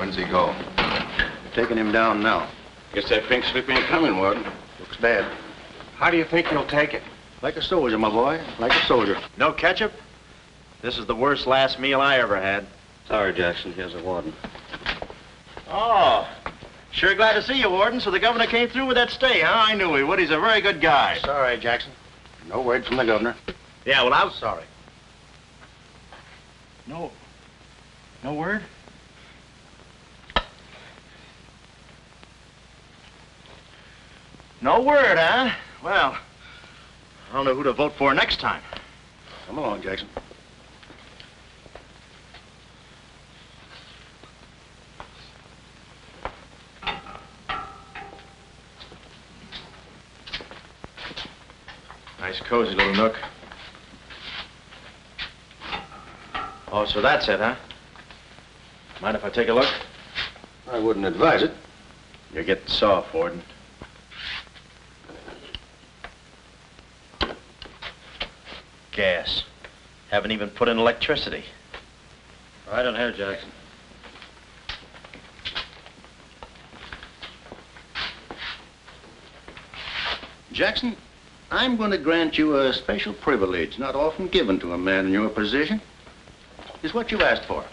When's he go? Taking him down now. Guess that pink slip ain't coming, Warden. Looks bad. How do you think he'll take it? Like a soldier, my boy. Like a soldier. No ketchup? This is the worst last meal I ever had. Sorry, Jackson. Here's a warden. Oh, sure glad to see you, Warden. So the governor came through with that stay, huh? I knew he would. He's a very good guy. Sorry, Jackson. No word from the governor. Yeah, well, I'm sorry. No word? No word, huh? Well, I don't know who to vote for next time. Come along, Jackson. Nice, cozy little nook. Oh, so that's it, huh? Mind if I take a look? I wouldn't advise it. You're getting soft, Warden. Gas. Haven't even put in electricity. Right on here, Jackson. Jackson, I'm going to grant you a special privilege not often given to a man in your position. It's what you asked for.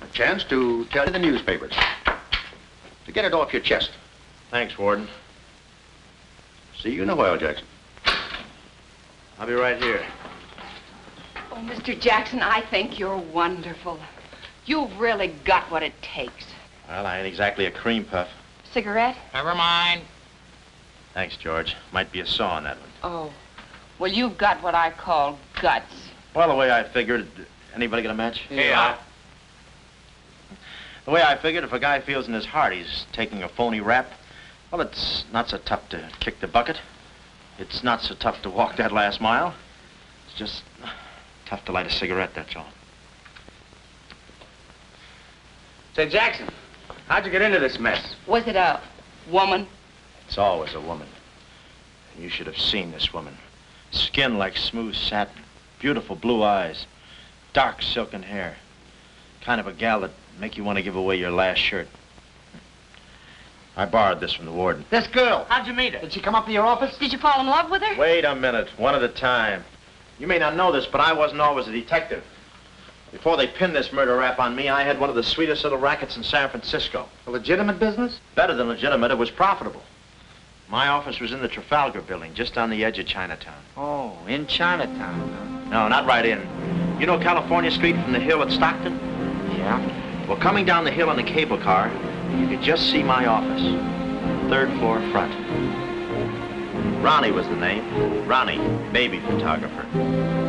A chance to tell you the newspapers. To get it off your chest. Thanks, Warden. See you in a while, Jackson. I'll be right here. Oh, Mr. Jackson, I think you're wonderful. You've really got what it takes. Well, I ain't exactly a cream puff. Cigarette? Never mind. Thanks, George. Might be a saw on that one. Oh, well, you've got what I call guts. Well, the way I figured... Anybody got a match? Yeah. The way I figured, if a guy feels in his heart he's taking a phony rap, well, it's not so tough to kick the bucket. It's not so tough to walk that last mile. It's just tough to light a cigarette, that's all. Say, Jackson, how'd you get into this mess? Was it a woman? It's always a woman. You should have seen this woman. Skin like smooth satin, beautiful blue eyes, dark silken hair. Kind of a gal that'd make you want to give away your last shirt. I borrowed this from the warden. This girl, how'd you meet her? Did she come up to your office? Did you fall in love with her? Wait a minute, one at a time. You may not know this, but I wasn't always a detective. Before they pinned this murder rap on me, I had one of the sweetest little rackets in San Francisco. A legitimate business? Better than legitimate, it was profitable. My office was in the Trafalgar building, just on the edge of Chinatown. Oh, in Chinatown, huh? No, not right in. You know California Street from the hill at Stockton? Yeah. Well, coming down the hill in the cable car, you could just see my office. Third floor front. Ronnie was the name. Ronnie, baby photographer.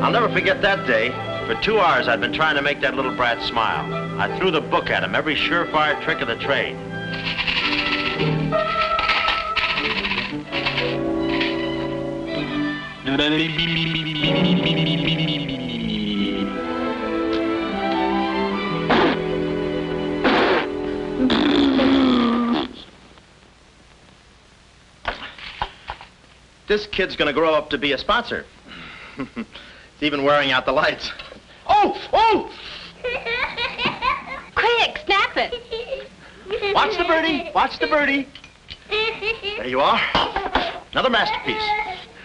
I'll never forget that day. For 2 hours, I'd been trying to make that little brat smile. I threw the book at him, every surefire trick of the trade. This kid's gonna grow up to be a sponsor. He's even wearing out the lights. Oh! Oh! Quick, snap it. Watch the birdie. Watch the birdie. There you are. Another masterpiece.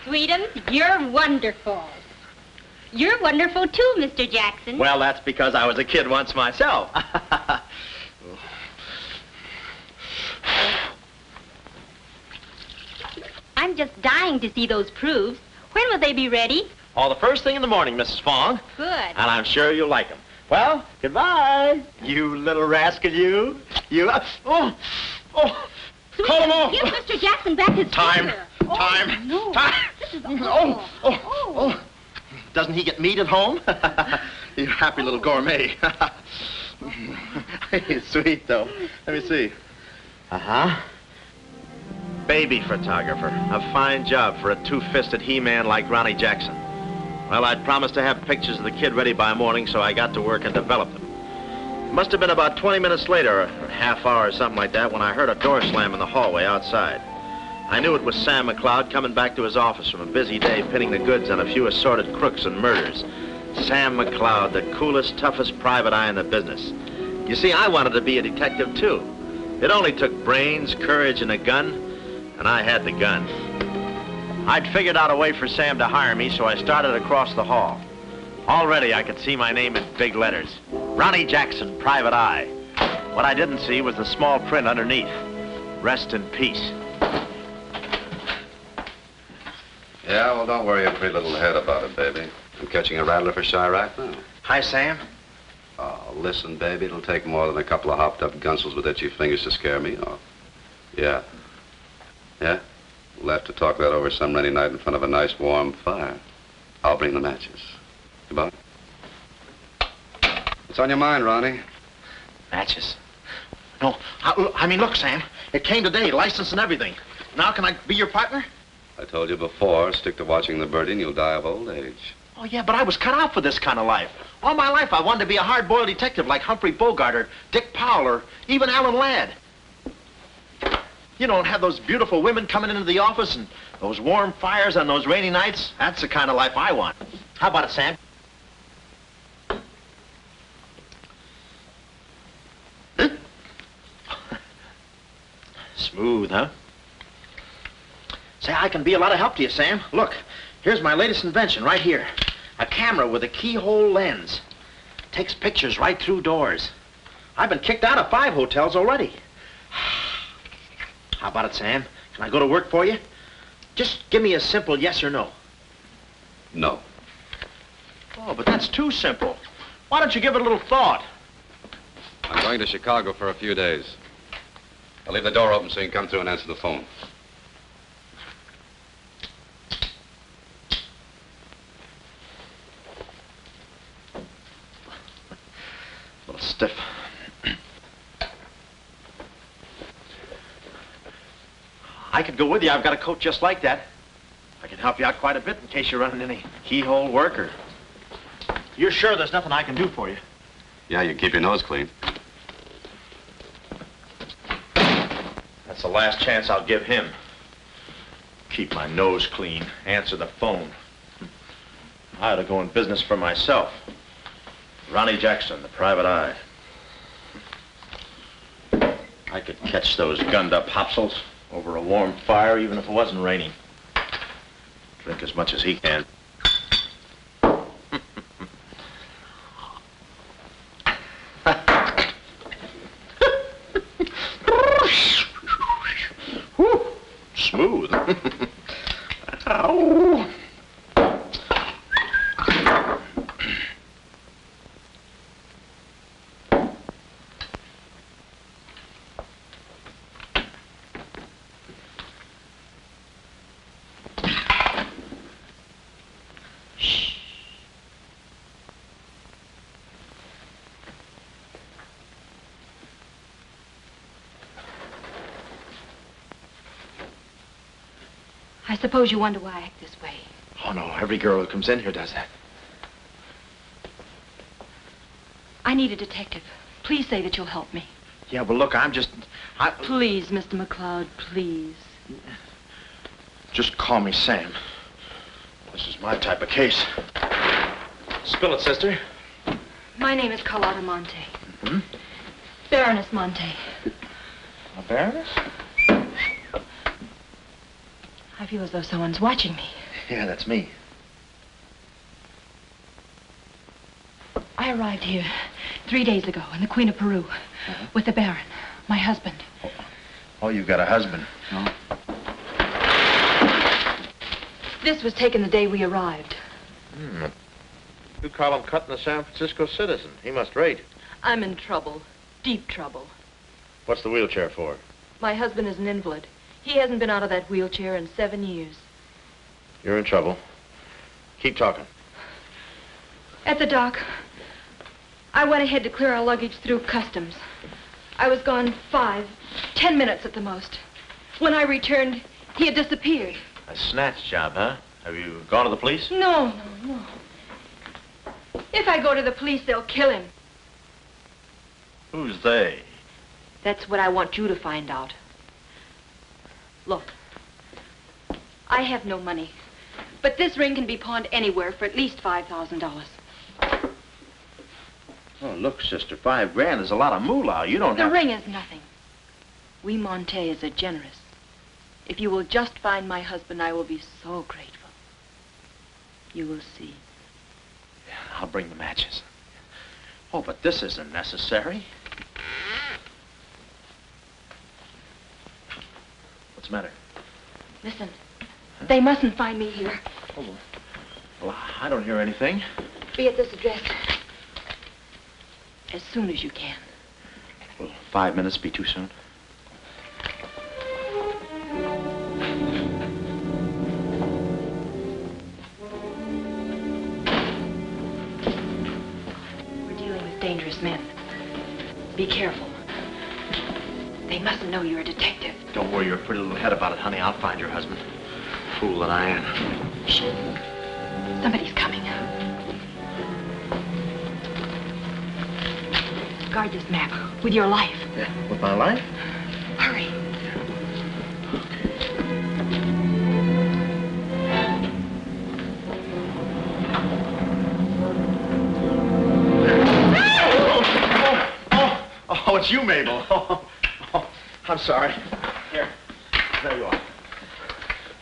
Sweetum, you're wonderful. You're wonderful too, Mr. Jackson. Well, that's because I was a kid once myself. I'm just dying to see those proofs. When will they be ready? Oh, the first thing in the morning, Mrs. Fong. Good. And I'm sure you'll like them. Well, goodbye. You little rascal, you. You. Oh. Oh. Sweetum, Call him off. give Mr. Jackson back his Time. finger. Time. No. Time. This is Oh. Oh. Doesn't he get meat at home? You happy little gourmet. He's sweet, though. Let me see. Uh-huh. Baby photographer. A fine job for a two-fisted he-man like Ronnie Jackson. Well, I'd promised to have pictures of the kid ready by morning, so I got to work and developed them. It must have been about 20 minutes later, or a half hour or something like that, when I heard a door slam in the hallway outside. I knew it was Sam McLeod coming back to his office from a busy day pinning the goods on a few assorted crooks and murders. Sam McLeod, the coolest, toughest private eye in the business. You see, I wanted to be a detective, too. It only took brains, courage, and a gun, and I had the gun. I'd figured out a way for Sam to hire me, so I started across the hall. Already, I could see my name in big letters. Ronnie Jackson, Private Eye. What I didn't see was the small print underneath. Rest in peace. Yeah, well, don't worry your pretty little head about it, baby. I'm catching a rattler for Chirac now. Hi, Sam. Oh, listen, baby, it'll take more than a couple of hopped-up gunsels with itchy fingers to scare me off. Yeah. Yeah? We'll have to talk that over some rainy night in front of a nice warm fire. I'll bring the matches. Goodbye. What's on your mind, Ronnie? Matches. No, I mean, look, Sam. It came today, license and everything. Now can I be your partner? I told you before, stick to watching the birdie and you'll die of old age. Oh, yeah, but I was cut out for this kind of life. All my life, I wanted to be a hard-boiled detective like Humphrey Bogart or Dick Powell or even Alan Ladd. You don't have those beautiful women coming into the office and those warm fires on those rainy nights. That's the kind of life I want. How about it, Sam? Smooth, huh? Say, I can be a lot of help to you, Sam. Look, here's my latest invention right here. A camera with a keyhole lens. Takes pictures right through doors. I've been kicked out of 5 hotels already. How about it, Sam? Can I go to work for you? Just give me a simple yes or no. No. Oh, but that's too simple. Why don't you give it a little thought? I'm going to Chicago for a few days. I'll leave the door open so you can come through and answer the phone. A little stiff. I could go with you. I've got a coat just like that. I can help you out quite a bit in case you're running any keyhole work or... You're sure there's nothing I can do for you? Yeah, you can keep your nose clean. That's the last chance I'll give him. Keep my nose clean. Answer the phone. I ought to go in business for myself. Ronnie Jackson, the Private Eye. I could catch those gunned-up hopsels over a warm fire even if it wasn't raining. Drink as much as he can. Whew, smooth. Ow. I suppose you wonder why I act this way. Oh, no, every girl who comes in here does that. I need a detective. Please say that you'll help me. Yeah, well, look, Please, Mr. McCloud, please. Just call me Sam. This is my type of case. Spill it, sister. My name is Carlotta Monte. Hmm? Baroness Monte. A baroness? I feel as though someone's watching me. Yeah, that's me. I arrived here 3 days ago in the Queen of Peru with the Baron, my husband. Oh, you've got a husband. Oh. This was taken the day we arrived. You call him cutting a San Francisco citizen. He must rate. I'm in trouble, deep trouble. What's the wheelchair for? My husband is an invalid. He hasn't been out of that wheelchair in 7 years. You're in trouble. Keep talking. At the dock, I went ahead to clear our luggage through customs. I was gone 5, 10 minutes at the most. When I returned, he had disappeared. A snatch job, huh? Have you gone to the police? No. If I go to the police, they'll kill him. Who's they? That's what I want you to find out. Look, I have no money, but this ring can be pawned anywhere for at least $5,000. Oh, look, sister, $5 is a lot of moolah. You don't The have... ring is nothing. We Montes are generous. If you will just find my husband, I will be so grateful. You will see. I'll bring the matches. Oh, but this isn't necessary. What's the matter? Listen, they mustn't find me here. Oh, well, I don't hear anything. Be at this address as soon as you can. Will 5 minutes be too soon? We're dealing with dangerous men. Be careful. They mustn't know you're a detective. Don't worry your pretty little head about it, honey. I'll find your husband. Fool that I am. Shh. Somebody's coming. Guard this map with your life. Yeah, with my life? Hurry. Oh, it's you, Mabel. Oh, I'm sorry. Here, there you are.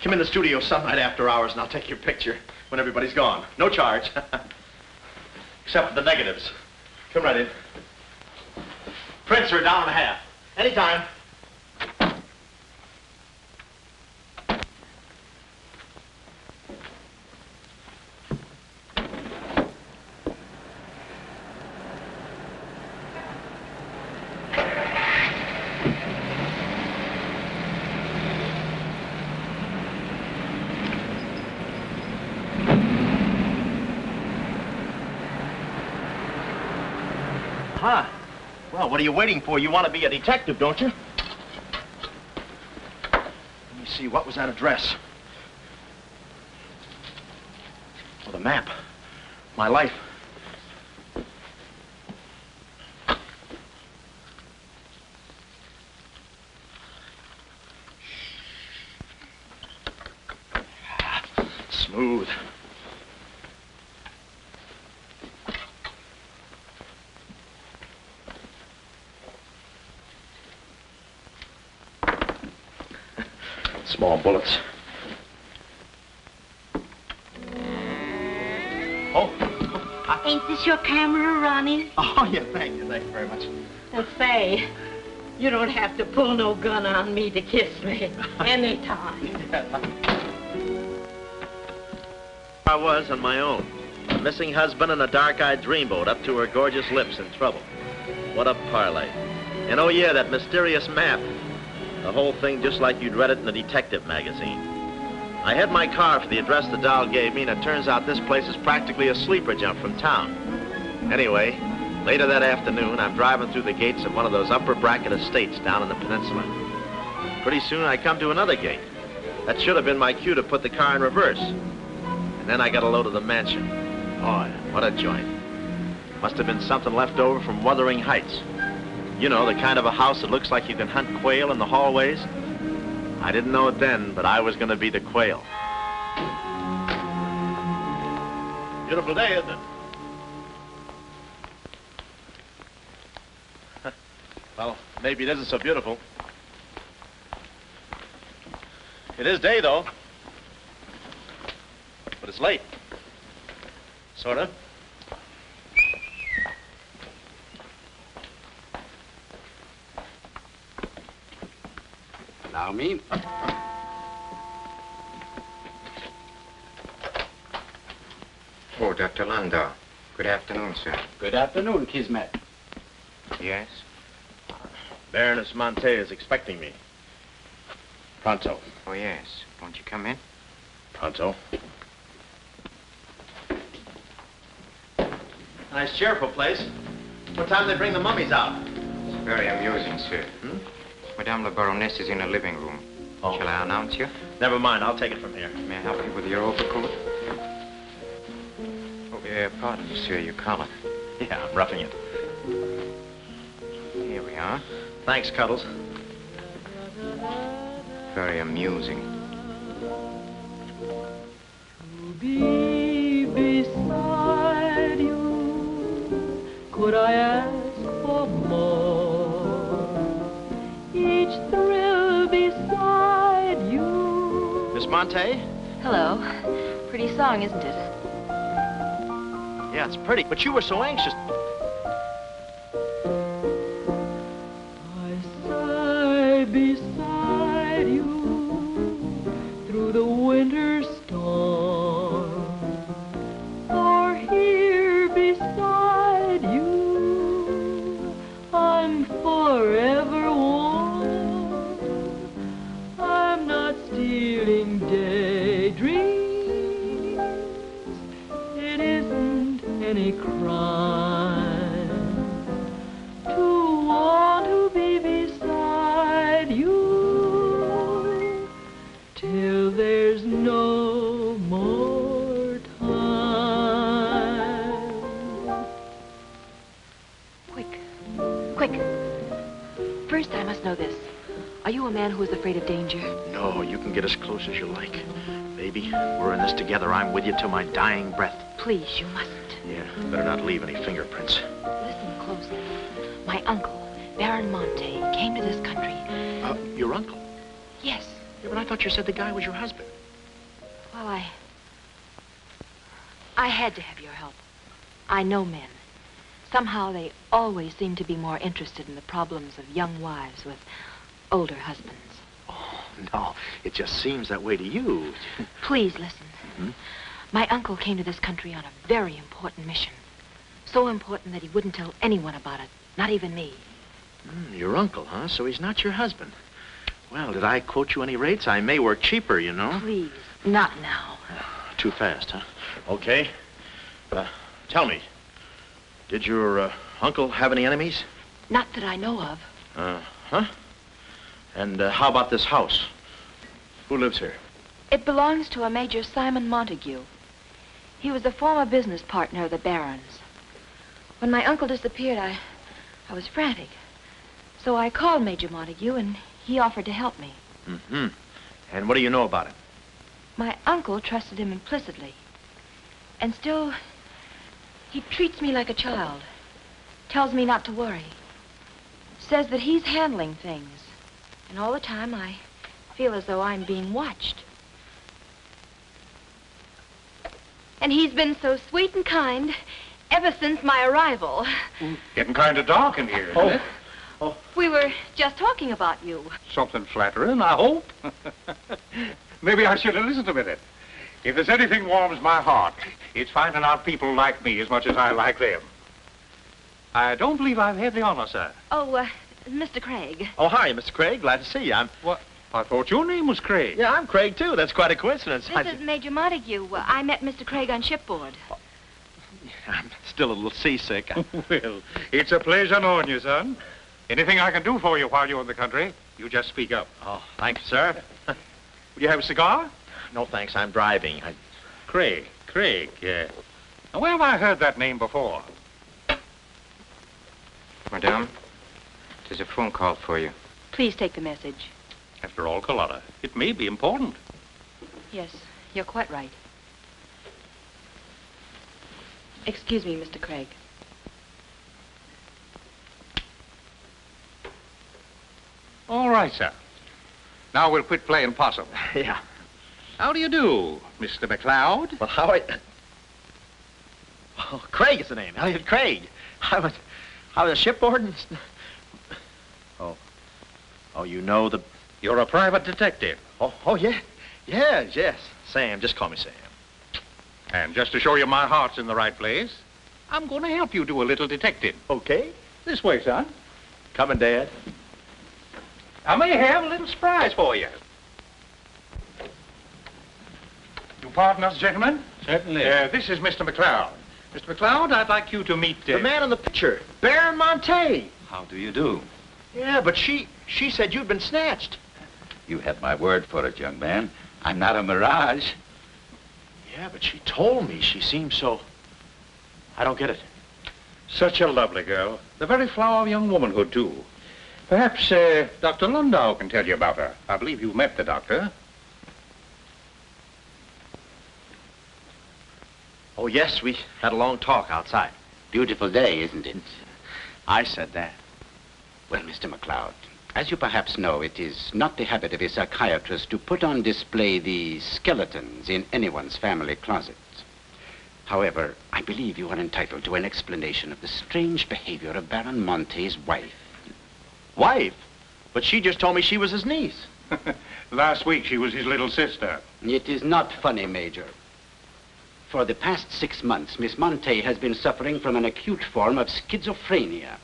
Come in the studio some night after hours and I'll take your picture when everybody's gone. No charge. Except for the negatives. Come right in. Prints are $1.50. Anytime. Huh. Well, what are you waiting for? You want to be a detective, don't you? Let me see, what was that address? Oh, the map. My life. Smooth. Small bullets. Oh. Ain't this your camera, Ronnie? Oh, yeah, thank you very much. Say, you don't have to pull no gun on me to kiss me anytime. I was on my own. A missing husband and a dark-eyed dreamboat up to her gorgeous lips in trouble. What a parlay. And oh yeah, that mysterious map. The whole thing just like you'd read it in a detective magazine. I had my car for the address the doll gave me, and it turns out this place is practically a sleeper jump from town. Anyway, later that afternoon, I'm driving through the gates of one of those upper bracket estates down in the peninsula. Pretty soon, I come to another gate. That should have been my cue to put the car in reverse. And then I got a load of the mansion. Oh, what a joint. Must have been something left over from Wuthering Heights. You know, the kind of a house that looks like you can hunt quail in the hallways. I didn't know it then, but I was going to be the quail. Beautiful day, isn't it? Well, maybe it isn't so beautiful. It is day, though. But it's late. Sort of. Allow me. Oh, Dr. Landau. Good afternoon, sir. Good afternoon, Kismet. Yes? Baroness Monte is expecting me. Pronto. Oh, yes. Won't you come in? Pronto. Nice, cheerful place. What time do they bring the mummies out? It's very amusing, sir. Madame la Baroness is in the living room. Oh. Shall I announce you? Never mind, I'll take it from here. May I help you with your overcoat? Oh, pardon me, sir, your collar. Yeah, I'm roughing it. Here we are. Thanks, Cuddles. Very amusing. To be beside you, could I each thrill beside you. Miss Monte? Hello. Pretty song, isn't it? Yeah, it's pretty, but you were so anxious. I sigh beside you through the winter storm. For here beside you, I'm forever warm. I'm not stealing daydreams. It isn't any crime to want to be beside you till there's no more time. Quick. First, I must know this. Are you a man who is afraid of danger? No, you can get as close as you like. Baby, we're in this together. I'm with you till my dying breath. Please, you mustn't. Yeah, better not leave any fingerprints. Listen closely. My uncle, Baron Monte, came to this country. Your uncle? Yes. Yeah, but I thought you said the guy was your husband. Well, I had to have your help. I know men. Somehow they always seem to be more interested in the problems of young wives with older husbands. Oh, no, it just seems that way to you. Please listen. My uncle came to this country on a very important mission. So important that he wouldn't tell anyone about it, not even me. Your uncle, huh? So he's not your husband. Well, did I quote you any rates? I may work cheaper, you know. Please, not now. Too fast, huh? Okay. Tell me, did your uncle have any enemies? Not that I know of. Huh? And how about this house? Who lives here? It belongs to a Major Simon Montague. He was a former business partner of the Baron's. When my uncle disappeared, I was frantic. So I called Major Montague, and he offered to help me. And what do you know about it? My uncle trusted him implicitly. And still, he treats me like a child. Tells me not to worry. Says that he's handling things. And all the time, I feel as though I'm being watched. And he's been so sweet and kind ever since my arrival. Getting kind of dark in here, isn't it? We were just talking about you. Something flattering, I hope. Maybe I should have listened a minute. If there's anything warms my heart, it's finding out people like me as much as I like them. I don't believe I've had the honor, sir. Oh, Mr. Craig. Oh, hi, Mr. Craig. Glad to see you. What? I thought your name was Craig. Yeah, I'm Craig, too. That's quite a coincidence. This is Major Montague. I met Mr. Craig on shipboard. I'm still a little seasick. Well, it's a pleasure knowing you, son. Anything I can do for you while you're in the country, you just speak up. Oh, thank you, sir. Would you have a cigar? No, thanks. I'm driving. Craig. Now, where have I heard that name before? Madame, there's a phone call for you. Please take the message. After all, Carlotta, it may be important. Yes, you're quite right. Excuse me, Mr. Craig. All right, sir. Now we'll quit playing possum. Yeah. How do you do, Mr. McLeod? Well, how I... Oh, Craig is the name. Elliot Craig. I was shipboard and... Oh, you know the... You're a private detective. Oh, yeah. Yes. Sam, just call me Sam. And just to show you my heart's in the right place, I'm going to help you do a little detecting. Okay. This way, son. Coming, Dad. I may have a little surprise for you. You pardon us, gentlemen? Certainly. This is Mr. McLeod. Mr. McLeod, I'd like you to meet... The man in the picture, Baron Monte. How do you do? Yeah, but she said you'd been snatched. You have my word for it, young man. I'm not a mirage. Yeah, but she told me she seemed so... I don't get it. Such a lovely girl. The very flower of young womanhood, too. Perhaps Dr. Lundau can tell you about her. I believe you met the doctor. Oh, yes, we had a long talk outside. Beautiful day, isn't it? I said that. Well, Mr. McLeod, As you perhaps know, it is not the habit of a psychiatrist to put on display the skeletons in anyone's family closet. However, I believe you are entitled to an explanation of the strange behavior of Baron Monte's wife. Wife? But she just told me she was his niece. Last week, she was his little sister. It is not funny, Major. For the past 6 months, Miss Monte has been suffering from an acute form of schizophrenia,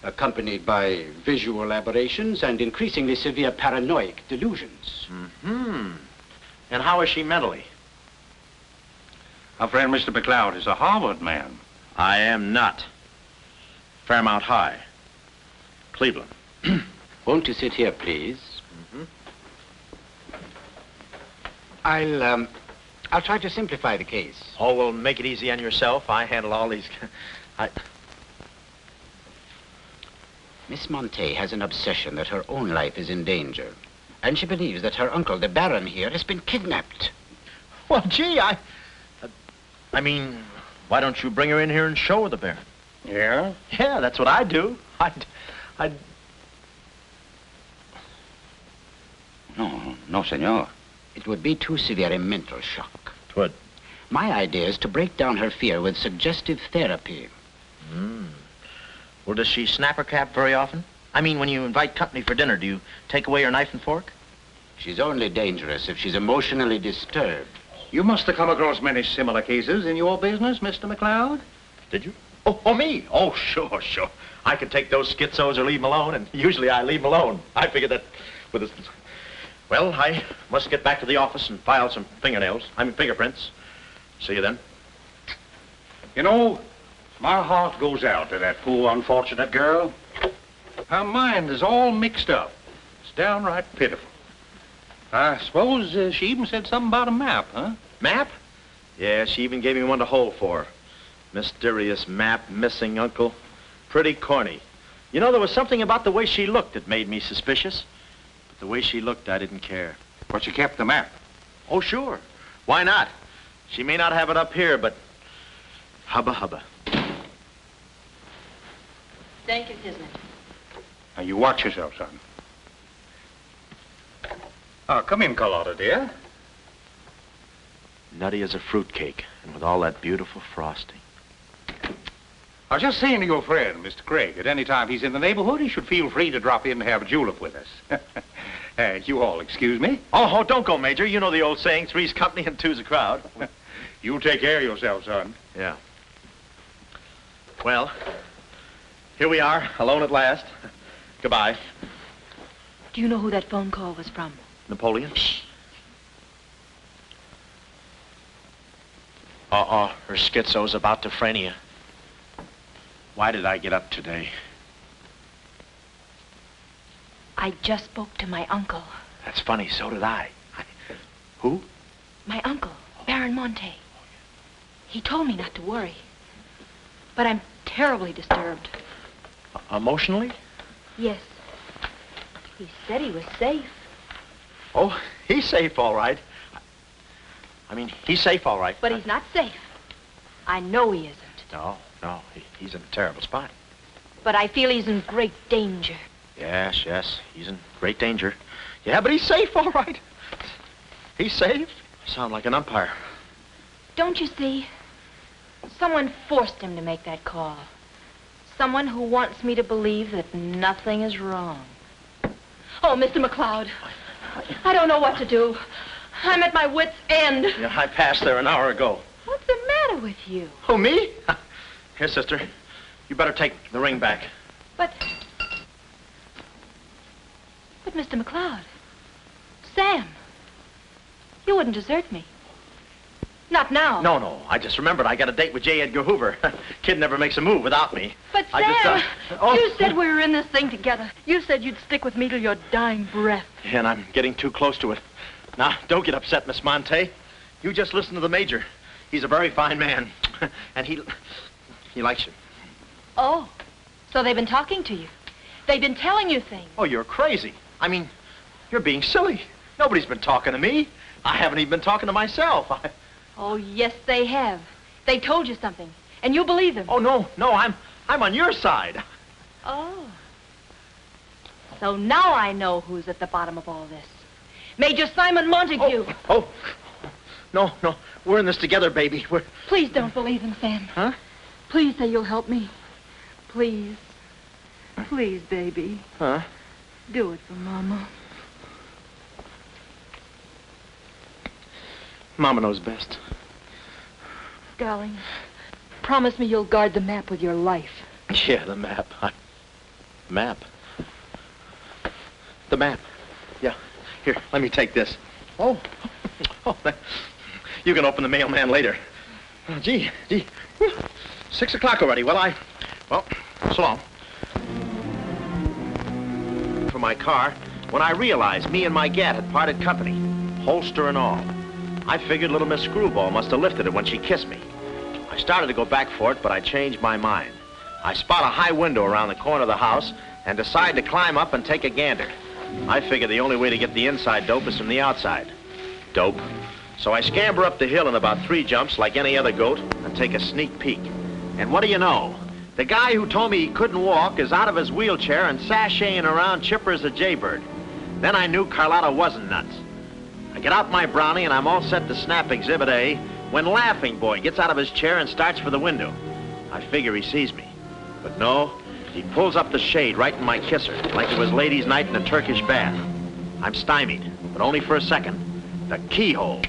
accompanied by visual aberrations and increasingly severe paranoid delusions. Mm-hmm. And how is she mentally? Our friend Mr. McLeod is a Harvard man. I am not. Fairmount High. Cleveland. Won't you sit here, please? Mm-hmm. I'll try to simplify the case. Oh, well, make it easy on yourself. I handle all these... Miss Monte has an obsession that her own life is in danger. And she believes that her uncle, the Baron here, has been kidnapped. Well, gee, I mean, why don't you bring her in here and show her the Baron? Yeah? Yeah, that's what I'd do. I'd... No, senor. It would be too severe a mental shock. Twould. My idea is to break down her fear with suggestive therapy. Well, does she snap her cap very often? I mean, when you invite company for dinner, do you take away her knife and fork? She's only dangerous if she's emotionally disturbed. You must have come across many similar cases in your business, Mr. McLeod. Did you? Oh, me? Oh, sure. I could take those schizos or leave them alone, and usually I leave them alone. I figured that with a... Well, I must get back to the office and file some fingerprints. See you then. You know, my heart goes out to that poor, unfortunate girl. Her mind is all mixed up. It's downright pitiful. I suppose she even said something about a map, huh? Map? Yeah, she even gave me one to hold for. Mysterious map, missing uncle. Pretty corny. You know, there was something about the way she looked that made me suspicious. But the way she looked, I didn't care. But she kept the map. Oh, sure. Why not? She may not have it up here, but hubba hubba. Thank you, Kismet. Now, you watch yourself, son. Oh, come in, Carlotta, dear. Nutty as a fruitcake, and with all that beautiful frosting. I was just saying to your friend, Mr. Craig, at any time he's in the neighborhood, he should feel free to drop in and have a julep with us. You all excuse me? Oh, don't go, Major. You know the old saying, three's company and two's a crowd. You take care of yourself, son. Yeah. Well, here we are, alone at last. Goodbye. Do you know who that phone call was from? Napoleon? Shh. Her schizo's about to frania. Why did I get up today? I just spoke to my uncle. That's funny, so did I. Who? My uncle, Baron Monte. He told me not to worry. But I'm terribly disturbed. Emotionally? Yes. He said he was safe. Oh, he's safe, all right. I mean, he's safe, all right. But he's not safe. I know he isn't. No, he's in a terrible spot. But I feel he's in great danger. Yes, he's in great danger. Yeah, but he's safe, all right. He's safe. Sound like an umpire. Don't you see? Someone forced him to make that call. Someone who wants me to believe that nothing is wrong. Oh, Mr. McLeod, I don't know what to do. I'm at my wit's end. Yeah, I passed there an hour ago. What's the matter with you? Oh, me? Here, sister. You better take the ring back. But Mr. McLeod, Sam, you wouldn't desert me. Not now. No. I just remembered I got a date with J. Edgar Hoover. Kid never makes a move without me. But Sam, you said we were in this thing together. You said you'd stick with me till your dying breath. Yeah, and I'm getting too close to it. Now, don't get upset, Miss Monte. You just listen to the Major. He's a very fine man. And he likes you. Oh, so they've been talking to you. They've been telling you things. Oh, you're crazy. I mean, you're being silly. Nobody's been talking to me. I haven't even been talking to myself. Oh, yes, they have. They told you something, and you believe them. Oh, no, I'm on your side. Oh. So now I know who's at the bottom of all this. Major Simon Montague. Oh. No. We're in this together, baby. Please don't believe him, Sam. Huh? Please say you'll help me. Please. Please, baby. Huh? Do it for Mama. Mama knows best. Darling, promise me you'll guard the map with your life. Yeah, the map. Map? The map. Yeah. Here, let me take this. Oh. You can open the mailman later. Oh, gee. Whew. 6 o'clock already. Well, so long. For my car, when I realized me and my gat had parted company, holster and all, I figured little Miss Screwball must have lifted it when she kissed me. I started to go back for it, but I changed my mind. I spot a high window around the corner of the house and decide to climb up and take a gander. I figure the only way to get the inside dope is from the outside. Dope. So I scamper up the hill in about 3 jumps like any other goat and take a sneak peek. And what do you know? The guy who told me he couldn't walk is out of his wheelchair and sashaying around chipper as a jaybird. Then I knew Carlotta wasn't nuts. I get out my brownie and I'm all set to snap Exhibit A when Laughing Boy gets out of his chair and starts for the window. I figure he sees me. But no, he pulls up the shade right in my kisser, like it was ladies' night in a Turkish bath. I'm stymied, but only for a second. The keyhole.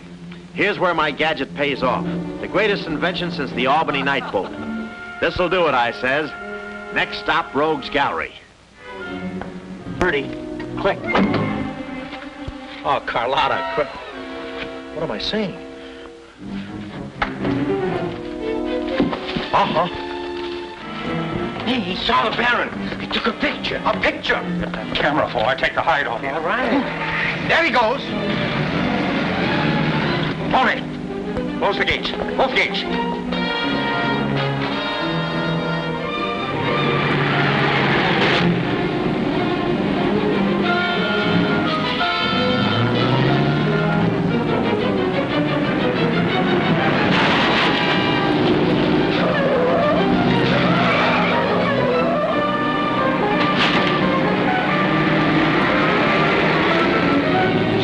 Here's where my gadget pays off. The greatest invention since the Albany night boat. This'll do it, I says. Next stop, Rogue's Gallery. Birdie, click. Oh, Carlotta, quick. What am I saying? Uh-huh. Hey, he saw the Baron. He took a picture. A picture? Get that camera before I take the hide off. All right. There he goes. Tommy, close the gates. Both gates.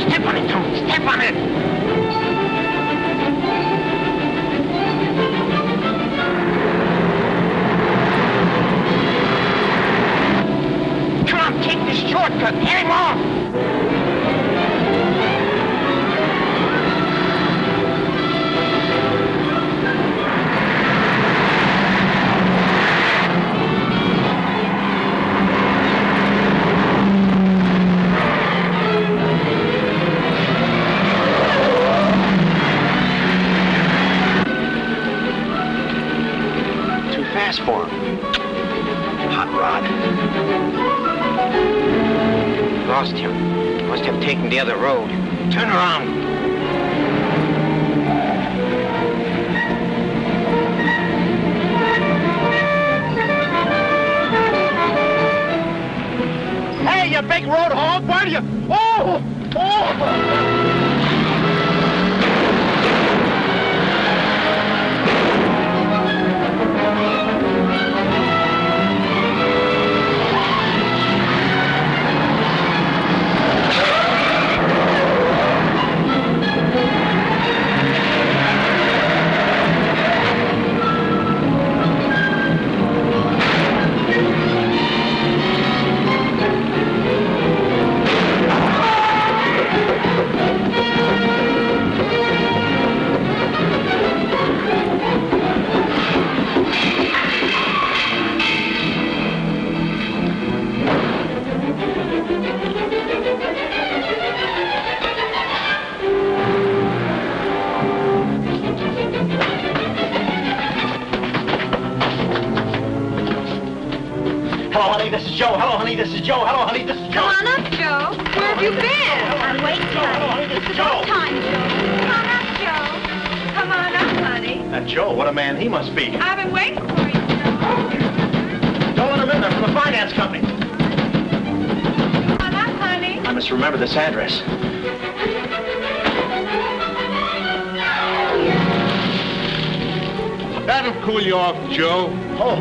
Step on it, Tom. Step on it. Take this shortcut. Get him off! Too fast for him. Hot rod. Lost him. Must have taken the other road. Turn around. Hey, you big road hog, why do you... Oh! Hello, honey, this is Joe. Hello, honey, this is Joe. Hello, honey, this is Joe. Come on up, Joe. Where have you been? I'm waiting, honey. This is It's about Joe. time, Joe. Come on up, Joe. Come on up, honey. That Joe, what a man he must be. I've been waiting for you, Joe. Don't let him in there from the finance company. Come on up, honey. I must remember this address. That'll cool you off, Joe. Oh.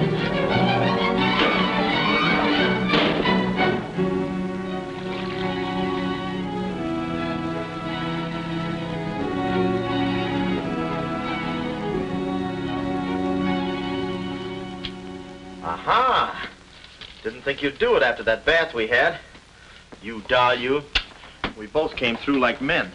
Didn't think you'd do it after that bath we had. You doll, you. We both came through like men.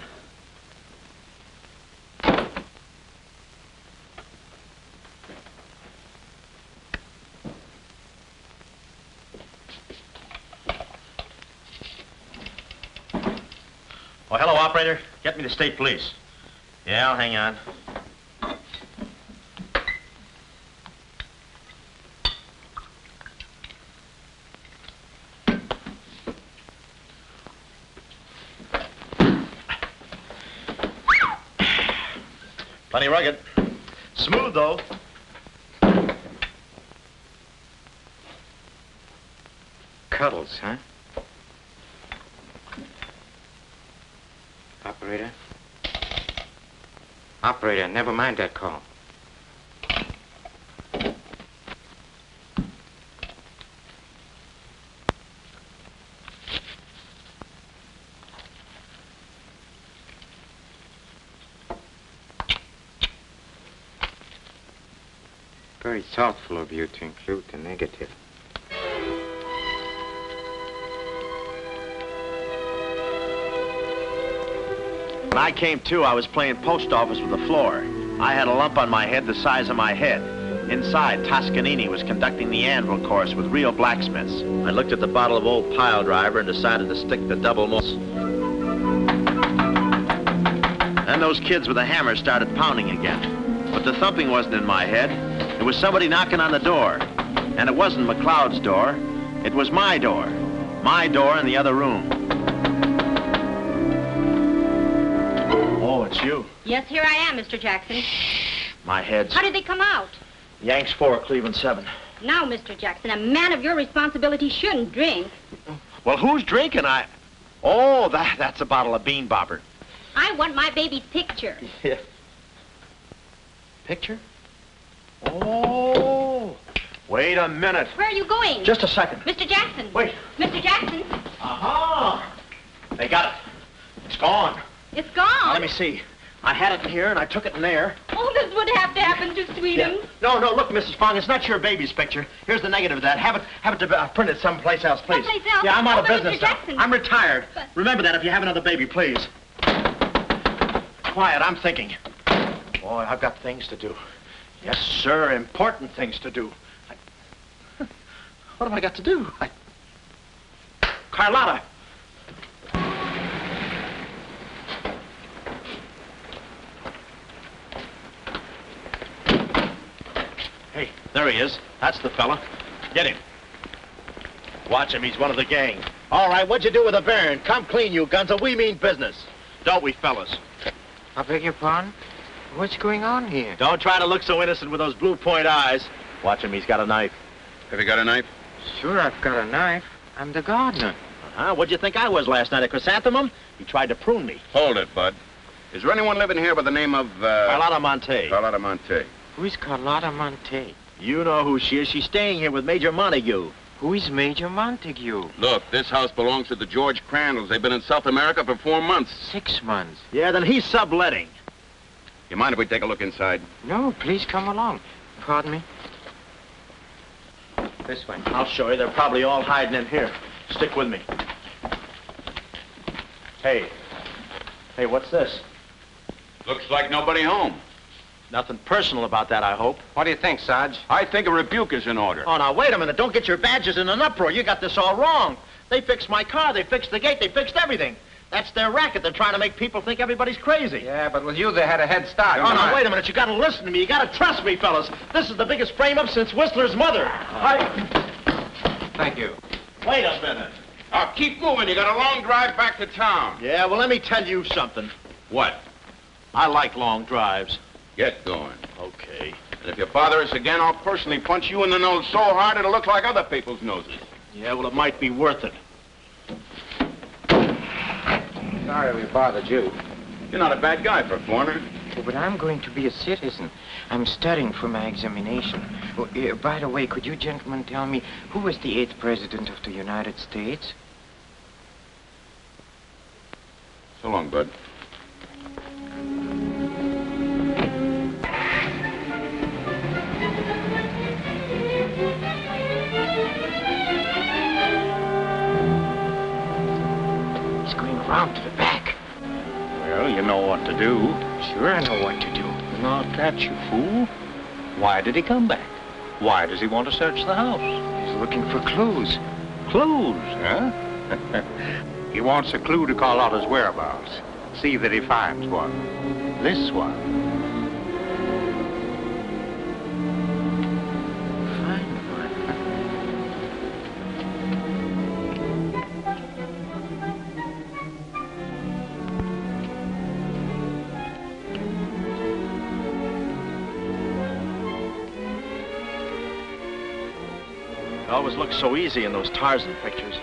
Oh, hello, operator. Get me the state police. Yeah, I'll hang on. Plenty rugged. Smooth, though. Cuddles, huh? Operator? Operator, never mind that call. Very thoughtful of you to include the negative. When I came to, I was playing post office with the floor. I had a lump on my head the size of my head. Inside, Toscanini was conducting the anvil course with real blacksmiths. I looked at the bottle of old pile driver and decided to stick the double moles. Then those kids with the hammer started pounding again. But the thumping wasn't in my head. It was somebody knocking on the door. And it wasn't McLeod's door. It was my door. My door in the other room. Oh, it's you. Yes, here I am, Mr. Jackson. My head's... How did they come out? Yanks 4, Cleveland 7. Now, Mr. Jackson, a man of your responsibility shouldn't drink. Well, who's drinking? Oh, that's a bottle of Bean Bobber. I want my baby's picture. Yeah. Picture? Oh. Wait a minute. Where are you going? Just a second. Mr. Jackson. Wait. Mr. Jackson. Aha! They got it. It's gone. It's gone? Now, let me see. I had it in here, and I took it in there. Oh, this would have to happen to Sweetums. Yeah. No, look, Mrs. Fong, it's not your baby's picture. Here's the negative of that. Have it printed someplace else, please. Someplace else? Yeah, I'm out of But business Mr. now. Jackson. I'm retired. But... Remember that if you have another baby, please. Quiet, I'm thinking. Boy, I've got things to do. Yes, sir, important things to do. What have I got to do? Carlotta! Hey, there he is. That's the fella. Get him. Watch him, he's one of the gang. All right, what'd you do with the Baron? Come clean, you Gunza. We mean business. Don't we, fellas? I beg your pardon? What's going on here? Don't try to look so innocent with those blue point eyes. Watch him, he's got a knife. Have you got a knife? Sure, I've got a knife. I'm the gardener. Uh-huh. What'd you think I was last night, a chrysanthemum? He tried to prune me. Hold it, Bud. Is there anyone living here by the name of, Carlotta Monte. Carlotta Monte. Who is Carlotta Monte? You know who she is. She's staying here with Major Montague. Who is Major Montague? Look, this house belongs to the George Crandalls. They've been in South America for 4 months. 6 months. Yeah, then he's subletting. You mind if we take a look inside? No, please come along. Pardon me? This way. I'll show you. They're probably all hiding in here. Stick with me. Hey, what's this? Looks like nobody home. Nothing personal about that, I hope. What do you think, Sarge? I think a rebuke is in order. Oh, now, wait a minute. Don't get your badges in an uproar. You got this all wrong. They fixed my car. They fixed the gate. They fixed everything. That's their racket. They're trying to make people think everybody's crazy. Yeah, but with you, they had a head start. Oh, now, wait a minute. You got to listen to me. You got to trust me, fellas. This is the biggest frame-up since Whistler's mother. Thank you. Wait a minute. Oh, keep moving. You got a long drive back to town. Yeah, well, let me tell you something. What? I like long drives. Get going. Okay. And if you bother us again, I'll personally punch you in the nose so hard it'll look like other people's noses. Yeah, well, it might be worth it. Sorry we bothered you. You're not a bad guy for a foreigner. Oh, but I'm going to be a citizen. I'm studying for my examination. Oh, by the way, could you gentlemen tell me who was the 8th president of the United States? So long, Bud. going round to the back. Well, you know what to do. Sure, I know what to do. Not that, you fool. Why did he come back? Why does he want to search the house? He's looking for clues. Clues, huh? He wants a clue to call out his whereabouts. See that he finds one. This one. Find one. It always looks so easy in those Tarzan pictures.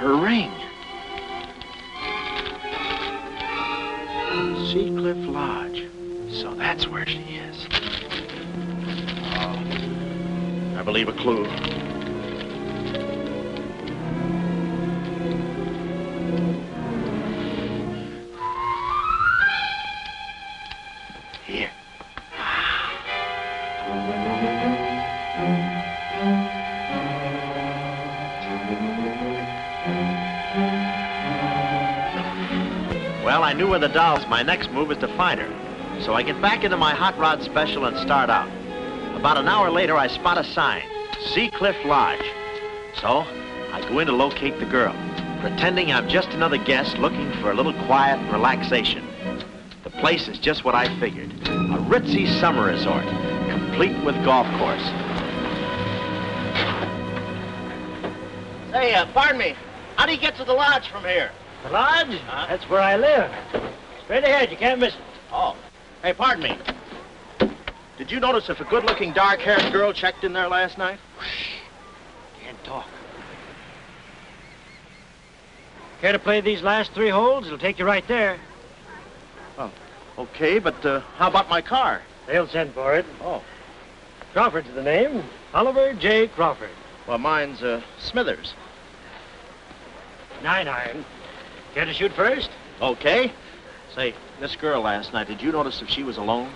Her ring. Sea Cliff Lodge. So that's where she is. Oh, I believe a clue. Here. Well, I knew where the doll was. My next move is to find her. So I get back into my hot rod special and start out. About an hour later, I spot a sign, Sea Cliff Lodge. So I go in to locate the girl, pretending I'm just another guest looking for a little quiet and relaxation. The place is just what I figured, a ritzy summer resort, complete with golf course. Say, pardon me, how do you get to the lodge from here? The lodge? That's where I live. Straight ahead, you can't miss it. Oh. Hey, pardon me. Did you notice if a good-looking, dark-haired girl checked in there last night? Can't talk. Care to play these last 3 holes? It'll take you right there. Oh, okay, but how about my car? They'll send for it. Oh. Crawford's the name. Oliver J. Crawford. Well, mine's Smithers. 9-iron. Care to shoot first? Okay. Say, this girl last night, did you notice if she was alone?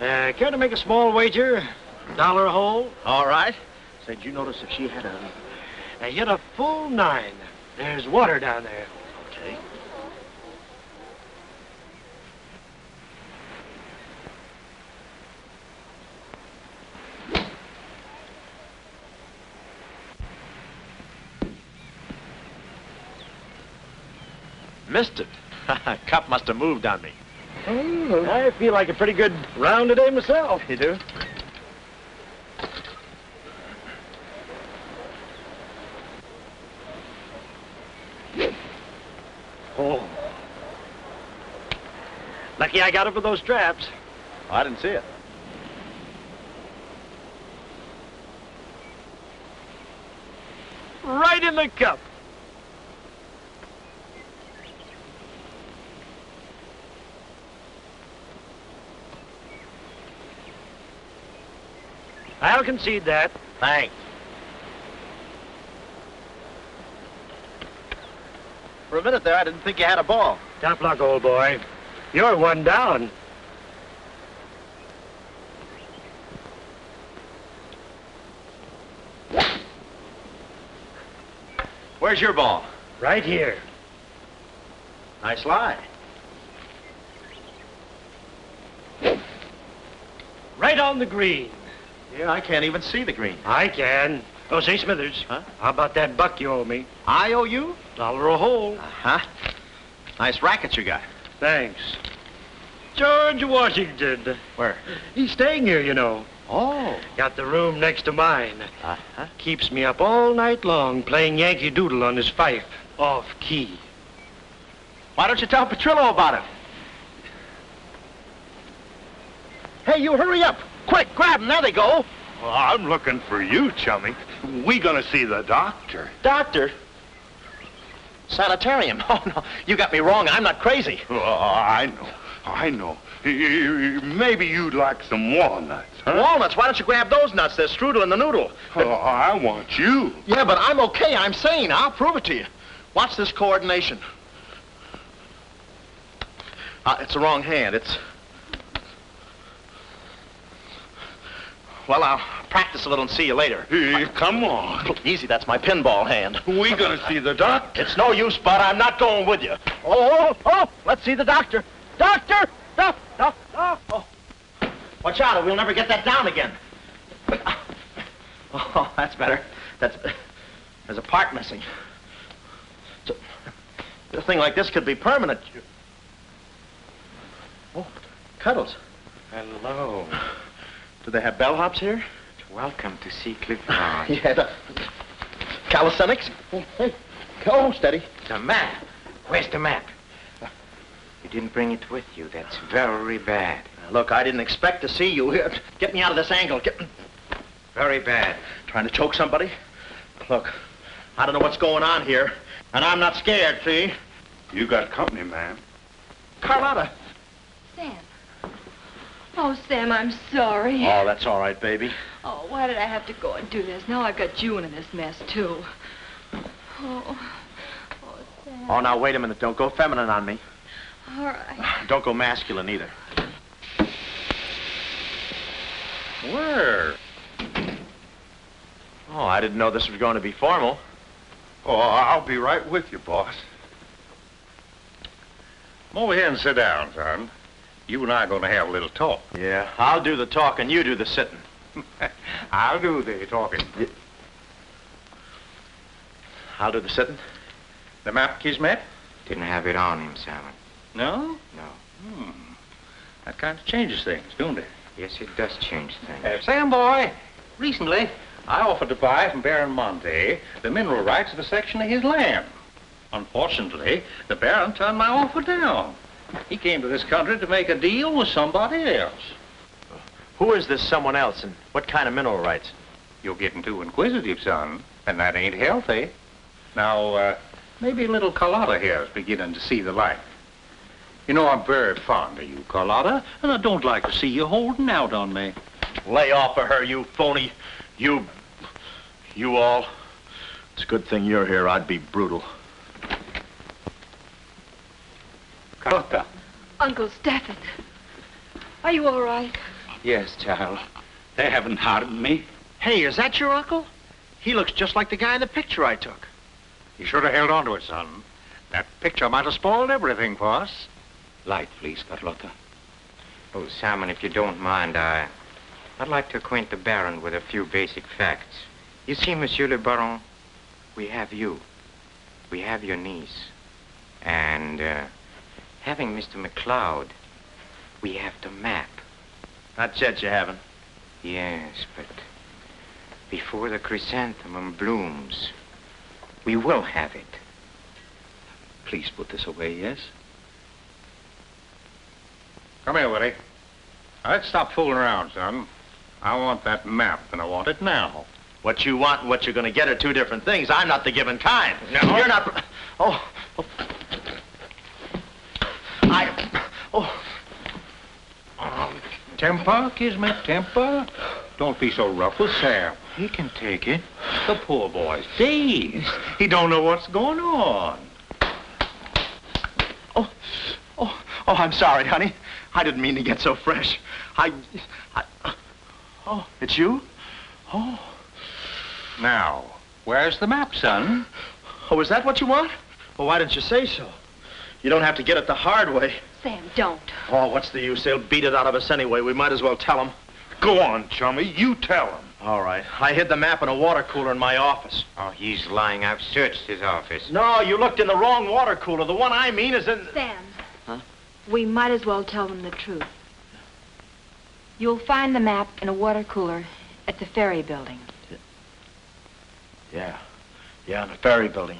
Care to make a small wager? $1 a hole? All right. Say, did you notice if she had a... Hit a full 9. There's water down there. Okay. Missed it. Cup must have moved on me. I feel like a pretty good round today myself. You do? Oh. Lucky I got up with those straps. Oh, I didn't see it. Right in the cup. I'll concede that. Thanks. For a minute there, I didn't think you had a ball. Tough luck, old boy. You're one down. Where's your ball? Right here. Nice lie. Right on the green. Yeah, I can't even see the green. I can. Oh, say, Smithers. Huh? How about that buck you owe me? I owe you? $1 a hole. Uh-huh. Nice racket you got. Thanks. George Washington. Where? He's staying here, you know. Oh. Got the room next to mine. Uh-huh. Keeps me up all night long playing Yankee Doodle on his fife. Off key. Why don't you tell Petrillo about it? Hey, you hurry up. Quick, grab them. There they go. Well, I'm looking for you, chummy. We gonna see the doctor. Doctor? Sanitarium. Oh, no. You got me wrong. I'm not crazy. Oh, I know. Maybe you'd like some walnuts, huh? Walnuts? Why don't you grab those nuts? There's strudel in the noodle. Oh, I want you. Yeah, but I'm okay. I'm sane. I'll prove it to you. Watch this coordination. It's the wrong hand. It's... Well, I'll practice a little and see you later. Hey, come on. Easy, that's my pinball hand. We gonna see the doctor. It's no use, Bud. I'm not going with you. Oh, let's see the doctor. Doctor! Oh. Watch out, or we'll never get that down again. Oh, that's better. There's a part missing. A thing like this could be permanent. Oh, Cuddles. Hello. Do they have bellhops here? Welcome to Sea Cliff Lodge. Yeah, the calisthenics. Hey, go, steady. The map. Where's the map? You didn't bring it with you. That's very bad. Look, I didn't expect to see you here. Get me out of this angle. Very bad. Trying to choke somebody? Look, I don't know what's going on here, and I'm not scared, see? You got company, ma'am. Carlotta. Sam. Oh, Sam, I'm sorry. Oh, that's all right, baby. Oh, why did I have to go and do this? Now I've got you in this mess, too. Oh, Sam. Oh, now, wait a minute. Don't go feminine on me. All right. Don't go masculine, either. Where? Oh, I didn't know this was going to be formal. Oh, I'll be right with you, boss. Come over here and sit down, son. You and I are going to have a little talk. Yeah, I'll do the talking, you do the sitting. I'll do the talking. I'll do the sitting. The map, Kismet? Didn't have it on him, Simon. No? No. That kind of changes things, don't it? Yes, it does change things. Sam, boy, recently I offered to buy from Baron Monte the mineral rights of a section of his land. Unfortunately, the Baron turned my offer down. He came to this country to make a deal with somebody else. Who is this someone else, and what kind of mineral rights? You're getting too inquisitive, son, and that ain't healthy. Now, maybe little Carlotta here is beginning to see the light. You know, I'm very fond of you, Carlotta, and I don't like to see you holding out on me. Lay off of her, you phony. You all. It's a good thing you're here. I'd be brutal. Carlotta. Uncle Stafford. Are you all right? Yes, child. They haven't harmed me. Hey, is that your uncle? He looks just like the guy in the picture I took. You should have held on to it, son. That picture might have spoiled everything for us. Light, please, Carlotta. Oh, Simon, if you don't mind, I'd like to acquaint the Baron with a few basic facts. You see, Monsieur le Baron, we have you. We have your niece. And, having Mr. McLeod, we have the map. Not yet, you haven't. Yes, but before the chrysanthemum blooms, we will have it. Please put this away, yes? Come here, Willie. Let's stop fooling around, son. I want that map, and I want it now. What you want and what you're going to get are two different things. I'm not the given kind. No. You're not... Oh. Temper, Kismet, temper. Don't be so rough with Sam. He can take it. The poor boy's dazed. He don't know what's going on. Oh, I'm sorry, honey. I didn't mean to get so fresh. Oh, it's you? Oh. Now, where's the map, son? Oh, is that what you want? Well, why didn't you say so? You don't have to get it the hard way. Sam, don't. Oh, what's the use? They'll beat it out of us anyway. We might as well tell them. Go on, chummy. You tell him. All right. I hid the map in a water cooler in my office. Oh, he's lying. I've searched his office. No, you looked in the wrong water cooler. The one I mean is in... Sam. Huh? We might as well tell them the truth. You'll find the map in a water cooler at the ferry building. Yeah, in the ferry building.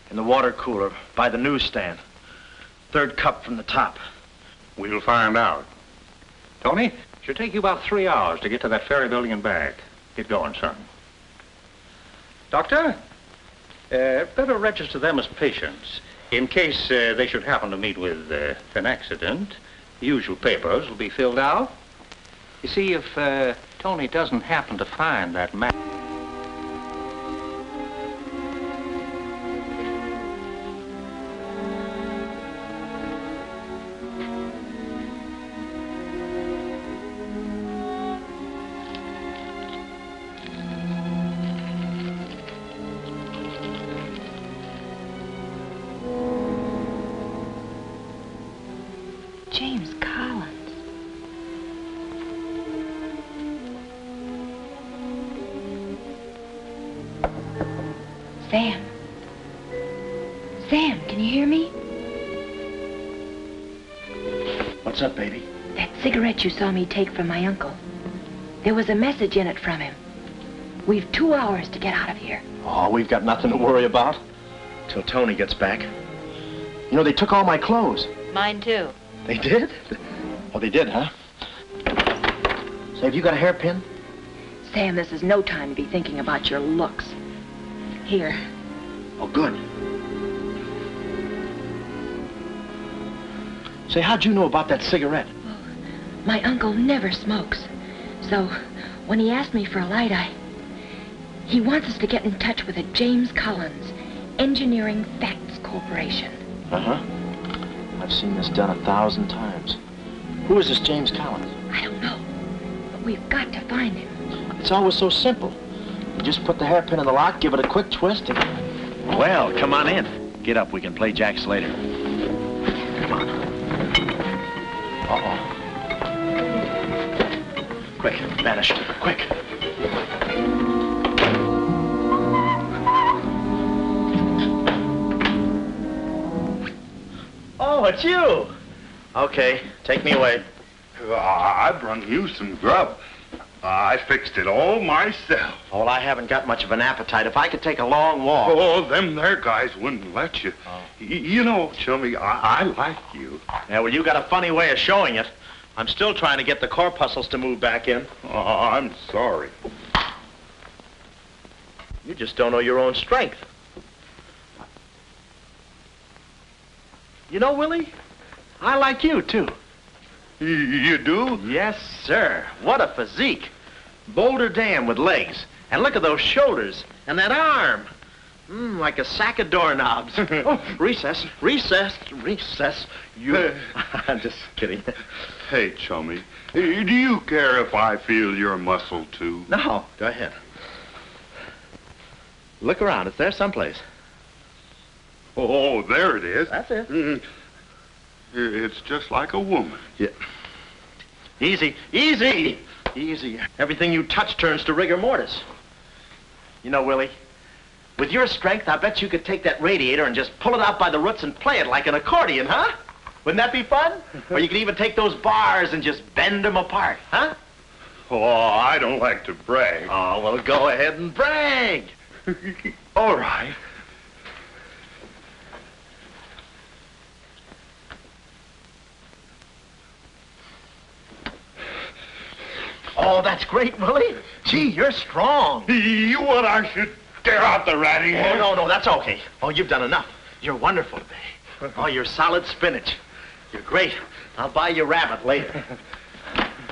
In the water cooler by the newsstand. Third cup from the top. We'll find out. Tony, should take you about 3 hours to get to that ferry building and back. Get going, son. Doctor, better register them as patients. In case they should happen to meet with an accident, the usual papers will be filled out. You see, if Tony doesn't happen to find that map... James Collins. Sam. Sam, can you hear me? What's up, baby? That cigarette you saw me take from my uncle. There was a message in it from him. We've 2 hours to get out of here. Oh, we've got nothing to worry about. Till Tony gets back. You know, they took all my clothes. Mine too. They did? Oh, they did, huh? Say, have you got a hairpin? Sam, this is no time to be thinking about your looks. Here. Oh, good. Say, how'd you know about that cigarette? Well, my uncle never smokes. So, when he asked me for a light, he wants us to get in touch with a James Collins, Engineering Facts Corporation. Uh-huh. I've seen this done 1,000 times. Who is this James Collins? I don't know, but we've got to find him. It's always so simple. You just put the hairpin in the lock, give it a quick twist, and... Well, come on in. Get up, we can play jacks later. Come on. Uh-oh. Quick, vanish, quick. Oh, it's you. Okay, take me away. I brung you some grub. I fixed it all myself. Oh, well, I haven't got much of an appetite. If I could take a long walk... Oh, them there guys wouldn't let you. Oh. You know, Chummy, I like you. Yeah, well, you got a funny way of showing it. I'm still trying to get the corpuscles to move back in. Oh, I'm sorry. You just don't know your own strength. You know, Willie, I like you, too. You do? Yes, sir. What a physique. Boulder Dam with legs. And look at those shoulders. And that arm. Like a sack of doorknobs. Oh, recess, recess, recess. You... I'm just kidding. Hey, Chummy, do you care if I feel your muscle, too? No, go ahead. Look around. It's there someplace. Oh, there it is. That's it. It's just like a woman. Yeah. Easy, easy, easy. Everything you touch turns to rigor mortis. You know, Willie, with your strength, I bet you could take that radiator and just pull it out by the roots and play it like an accordion, huh? Wouldn't that be fun? Or you could even take those bars and just bend them apart, huh? Oh, I don't like to brag. Oh, well, go ahead and brag. All right. Oh, that's great, Willie. Gee, you're strong. You want I should tear out the ratty head? Oh, no, that's okay. Oh, you've done enough. You're wonderful today. Oh, you're solid spinach. You're great. I'll buy you rabbit later.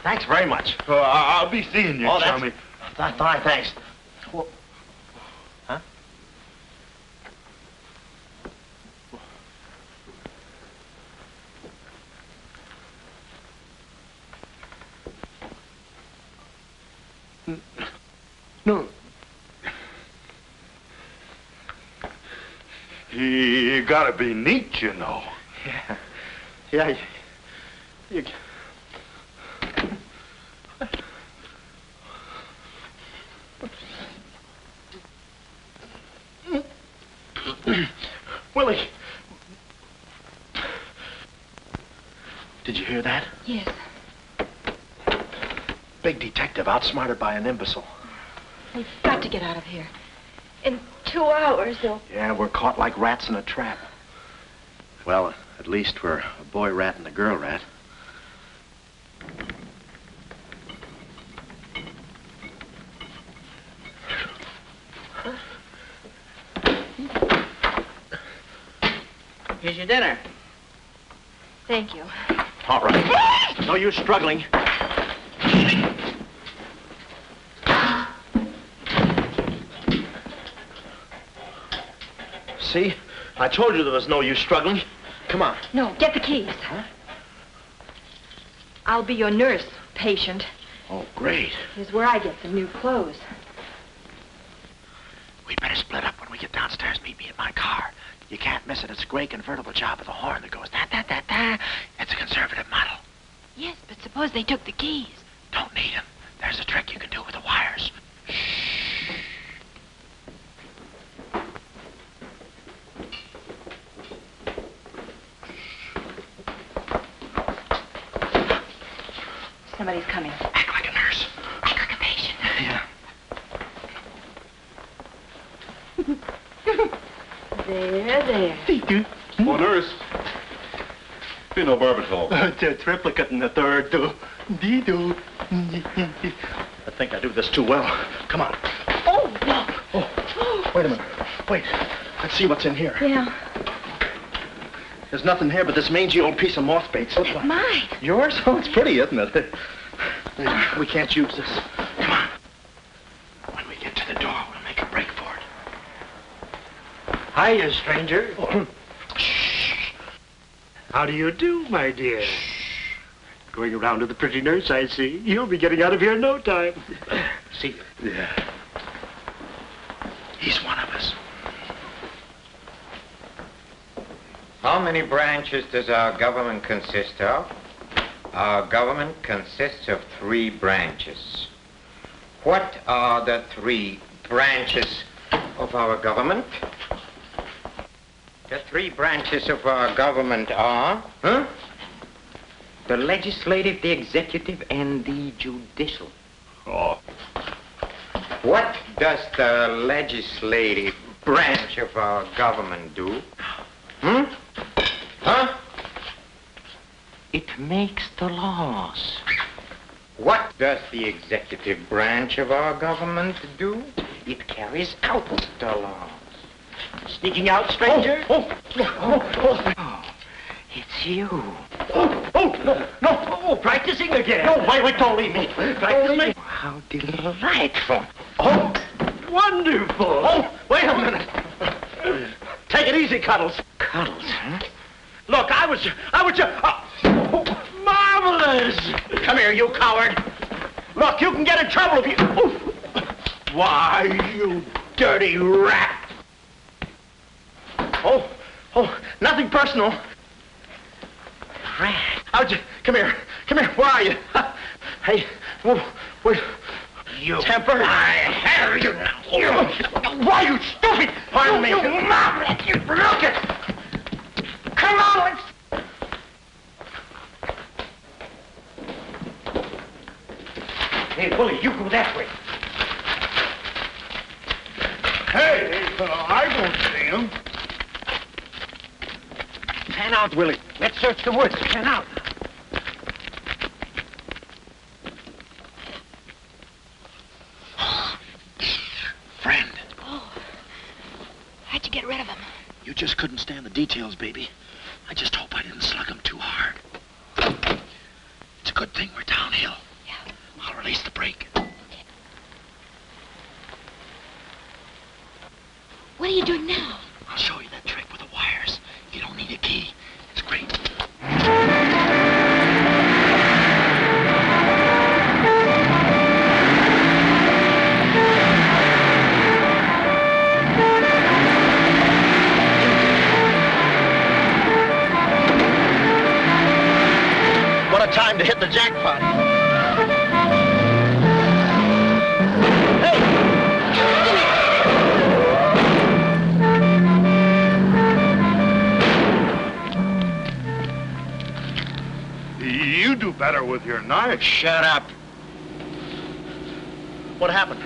Thanks very much. I'll be seeing you, oh, chummy. Fine, thanks. Well, huh? No. You gotta be neat, you know. Yeah. You... Willie. Did you hear that? Yes. Big detective outsmarted by an imbecile. We've got to get out of here. In 2 hours, they'll... Yeah, we're caught like rats in a trap. Well, at least we're a boy rat and a girl rat. Here's your dinner. Thank you. All right. No use struggling. See? I told you there was no use struggling. Come on. No, get the keys. Huh? I'll be your nurse, patient. Oh, great. Here's where I get some new clothes. We better split up when we get downstairs. Meet me in my car. You can't miss it. It's a gray convertible job with a horn that goes da-da-da-da. It's a conservative model. Yes, but suppose they took the keys. Don't need them. There's a trick you can do with the wires. Somebody's coming. Act like a nurse. Act like a patient. Yeah. There. Oh, nurse. Be no barbital. Triplicate in the third, do. Dee-doo. I think I do this too well. Come on. Oh, no. Oh, wait a minute. Wait. Let's see what's in here. Yeah. There's nothing here but this mangy old piece of moth bait. So It's mine. Yours? Oh, it's pretty, isn't it? We can't use this. Come on. When we get to the door, we'll make a break for it. Hiya, stranger. Shh. How do you do, my dear? Going around to the pretty nurse, I see. You'll be getting out of here in no time. See you. Yeah. He's one of us. How many branches does our government consist of? Our government consists of 3 branches. What are the 3 branches of our government? The 3 branches of our government are, the legislative, the executive, and the judicial. Oh. What does the legislative branch of our government do? It makes the laws. What does the executive branch of our government do? It carries out the laws. Sneaking out, stranger? Oh, it's you. No, practicing again. No, wait, don't leave me. Practice me. How delightful. Oh, wonderful. Oh, wait a minute. Take it easy, Cuddles. Cuddles, huh? Look, I was just... marvelous! Come here, you coward. Look, you can get in trouble if you... Why, you dirty rat. Oh, nothing personal. Rat. How'd you... Come here, where are you? Hey, wait. You... Temper. I have you now. Why, you stupid... Pardon me. You mom, you look it. Come on, let's... Hey, Willie, you go that way. Hey, I don't see him. Pan out, Willie. Let's search the woods. Pan out. just couldn't stand the details, baby. I just hope I didn't slug him too hard. It's a good thing we're downhill. Yeah. I'll release the brake. What are you doing now? I'll show you that trick with the wires. You don't need a key. It's great. What a time to hit the jackpot. Hey! You do better with your knife. Shut up. What happened?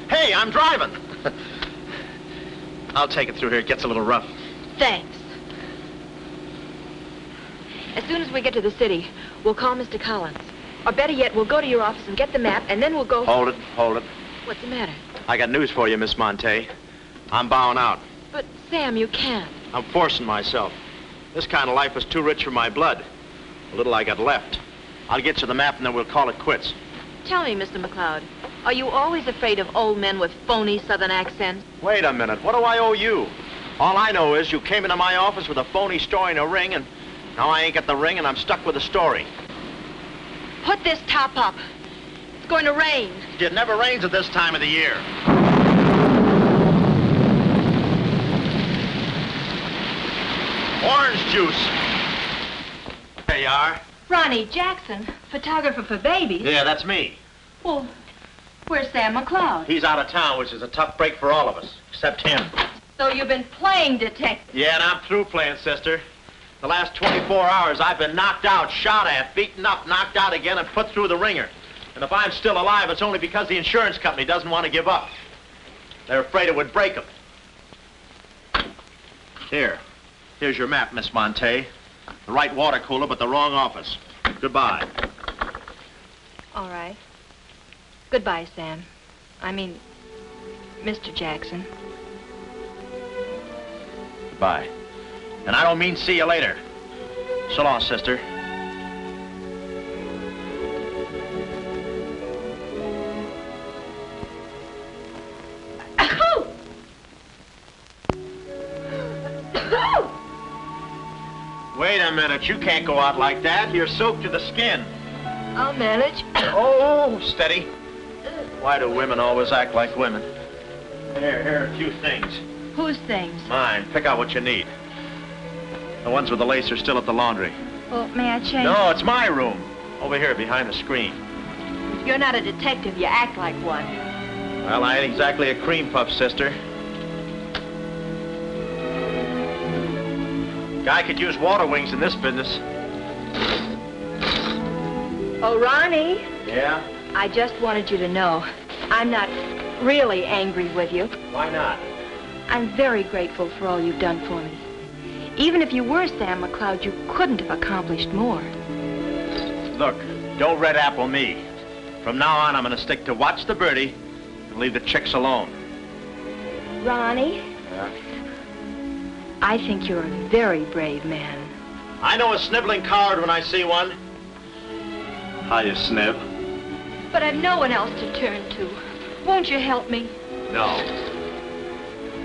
Hey, I'm driving. I'll take it through here. It gets a little rough. Thanks. As soon as we get to the city, we'll call Mr. Collins. Or better yet, we'll go to your office and get the map, and then we'll go... Hold it, hold it. What's the matter? I got news for you, Miss Monte. I'm bowing out. But, Sam, you can't. I'm forcing myself. This kind of life is too rich for my blood. The little I got left. I'll get you the map, and then we'll call it quits. Tell me, Mr. McLeod, are you always afraid of old men with phony southern accents? Wait a minute. What do I owe you? All I know is you came into my office with a phony story and a ring, and now I ain't got the ring, and I'm stuck with a story. Put this top up. It's going to rain. It never rains at this time of the year. Orange juice. There you are. Ronnie Jackson, photographer for babies. Yeah, that's me. Well, where's Sam McLeod? He's out of town, which is a tough break for all of us, except him. So you've been playing detective. Yeah, and I'm through playing, sister. The last 24 hours, I've been knocked out, shot at, beaten up, knocked out again, and put through the ringer. And if I'm still alive, it's only because the insurance company doesn't want to give up. They're afraid it would break them. Here's your map, Miss Monte. The right water cooler, but the wrong office. Goodbye. All right. Goodbye, Sam. I mean, Mr. Jackson. Goodbye. And I don't mean see you later. So long, sister. Wait a minute, you can't go out like that. You're soaked to the skin. I'll manage. Oh, steady. Why do women always act like women? Here are a few things. Whose things? Mine. Pick out what you need. The ones with the lace are still at the laundry. Well, may I change? No, it's my room. Over here, behind the screen. If you're not a detective, you act like one. Well, I ain't exactly a cream puff, sister. Guy could use water wings in this business. Oh, Ronnie. Yeah? I just wanted you to know, I'm not really angry with you. Why not? I'm very grateful for all you've done for me. Even if you were Sam McLeod, you couldn't have accomplished more. Look, don't red apple me. From now on, I'm going to stick to watch the birdie and leave the chicks alone. Ronnie? Yeah? I think you're a very brave man. I know a sniveling coward when I see one. How you sniv? But I've no one else to turn to. Won't you help me? No.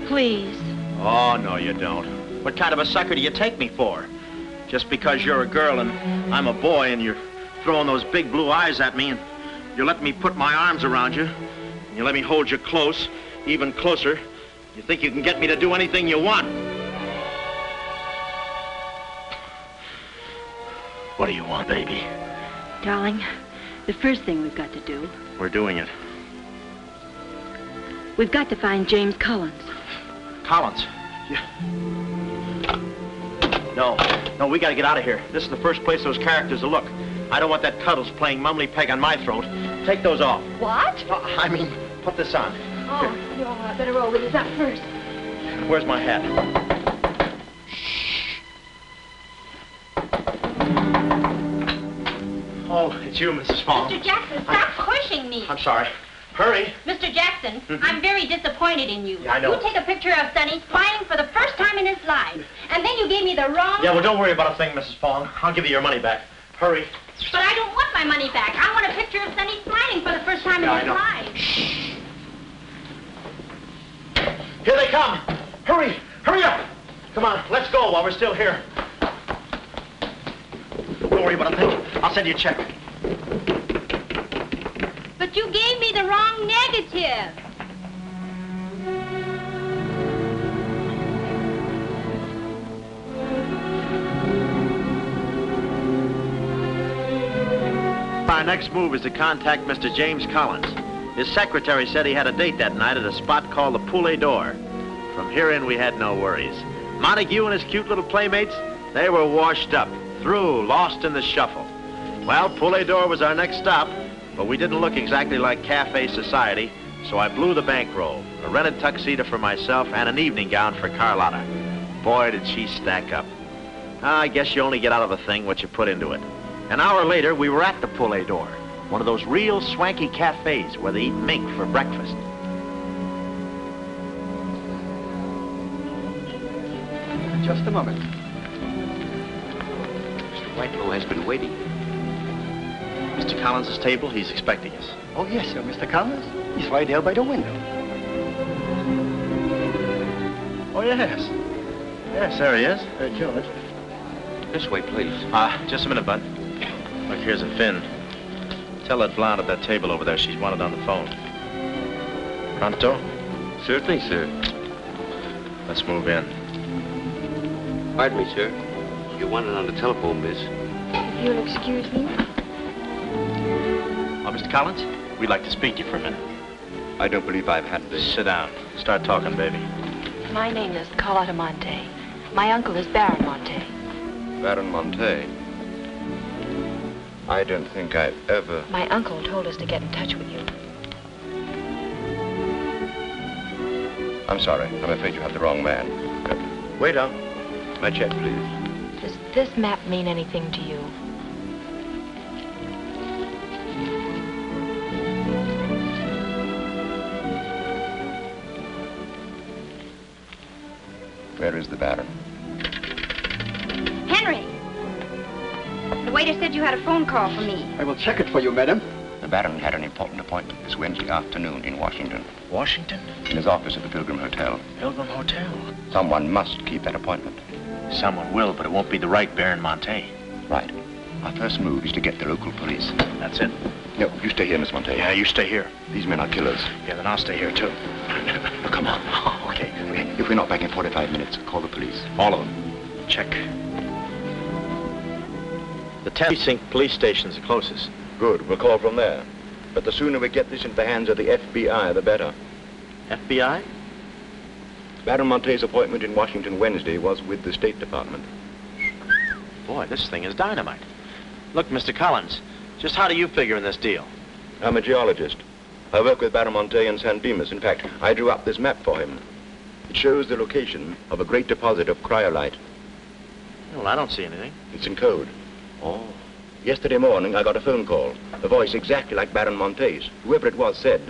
Please. Oh, no, you don't. What kind of a sucker do you take me for? Just because you're a girl and I'm a boy and you're throwing those big blue eyes at me and you're letting me put my arms around you and you let me hold you close, even closer, you think you can get me to do anything you want. What do you want, baby? Darling, the first thing we've got to do... We're doing it. We've got to find James Collins. Collins? Yeah. No, we gotta get out of here. This is the first place those characters will look. I don't want that Cuddles playing mumbly peg on my throat. Take those off. What? I mean, put this on. Oh, no, I better roll with this up first. Where's my hat? Oh, it's you, Mrs. Fong. Mr. Jackson, stop pushing me. I'm sorry. Hurry. Mr. Jackson, I'm very disappointed in you. Yeah, I know. You take a picture of Sonny smiling for the first time in his life, and then you gave me the wrong... Yeah, well, don't worry about a thing, Mrs. Fong. I'll give you your money back. Hurry. But I don't want my money back. I want a picture of Sonny smiling for the first time in his life. Shh. Here they come. Hurry. Hurry up. Come on, let's go while we're still here. Don't worry about a thing. I'll send you a check. But you gave me the wrong negative. Our next move is to contact Mr. James Collins. His secretary said he had a date that night at a spot called the Poulet d'Or. From here in, we had no worries. Montague and his cute little playmates, they were washed up, through, lost in the shuffle. Well, Poulet d'Or was our next stop, but we didn't look exactly like cafe society, so I blew the bankroll, a rented tuxedo for myself and an evening gown for Carlotta. Boy, did she stack up. I guess you only get out of a thing what you put into it. An hour later, we were at the Poulet d'Or, one of those real swanky cafes where they eat mink for breakfast. Just a moment. Mr. Whitelaw has been waiting. Mr. Collins' table, he's expecting us. Oh, yes, sir. Mr. Collins? He's right there by the window. Oh, yes. Yes, there he is. George. This way, please. Just a minute, Bud. Look, here's a fin. Tell that blonde at that table over there she's wanted on the phone. Pronto? Certainly, sir. Let's move in. Pardon me, sir. You wanted on the telephone, miss. If you'll excuse me. Oh, Mr. Collins, we'd like to speak to you for a minute. I don't believe I've had this. Sit down. Start talking, baby. My name is Carlotta Monte. My uncle is Baron Monte. Baron Monte. I don't think I've ever... My uncle told us to get in touch with you. I'm sorry. I'm afraid you have the wrong man. Waiter, my check, please. Does this map mean anything to you? Where is the Baron? Henry! The waiter said you had a phone call for me. I will check it for you, madam. The Baron had an important appointment this Wednesday afternoon in Washington. Washington? In his office at the Pilgrim Hotel. Pilgrim Hotel? Someone must keep that appointment. Someone will, but it won't be the right Baron Monte. Right. Our first move is to get the local police. That's it. No, you stay here, Miss Monte. Yeah, you stay here. These men are killers. Yeah, then I'll stay here, too. Oh, come on. Okay. If we're not back in 45 minutes, call the police. All of them. Check. The 10th precinct police station's the closest. Good. We'll call from there. But the sooner we get this into the hands of the FBI, the better. FBI? Baron Monte's appointment in Washington Wednesday was with the State Department. Boy, this thing is dynamite. Look, Mr. Collins, just how do you figure in this deal? I'm a geologist. I work with Baron Monte in San Dimas. In fact, I drew up this map for him. It shows the location of a great deposit of cryolite. Well, I don't see anything. It's in code. Oh. Yesterday morning, I got a phone call. A voice exactly like Baron Monte's. Whoever it was said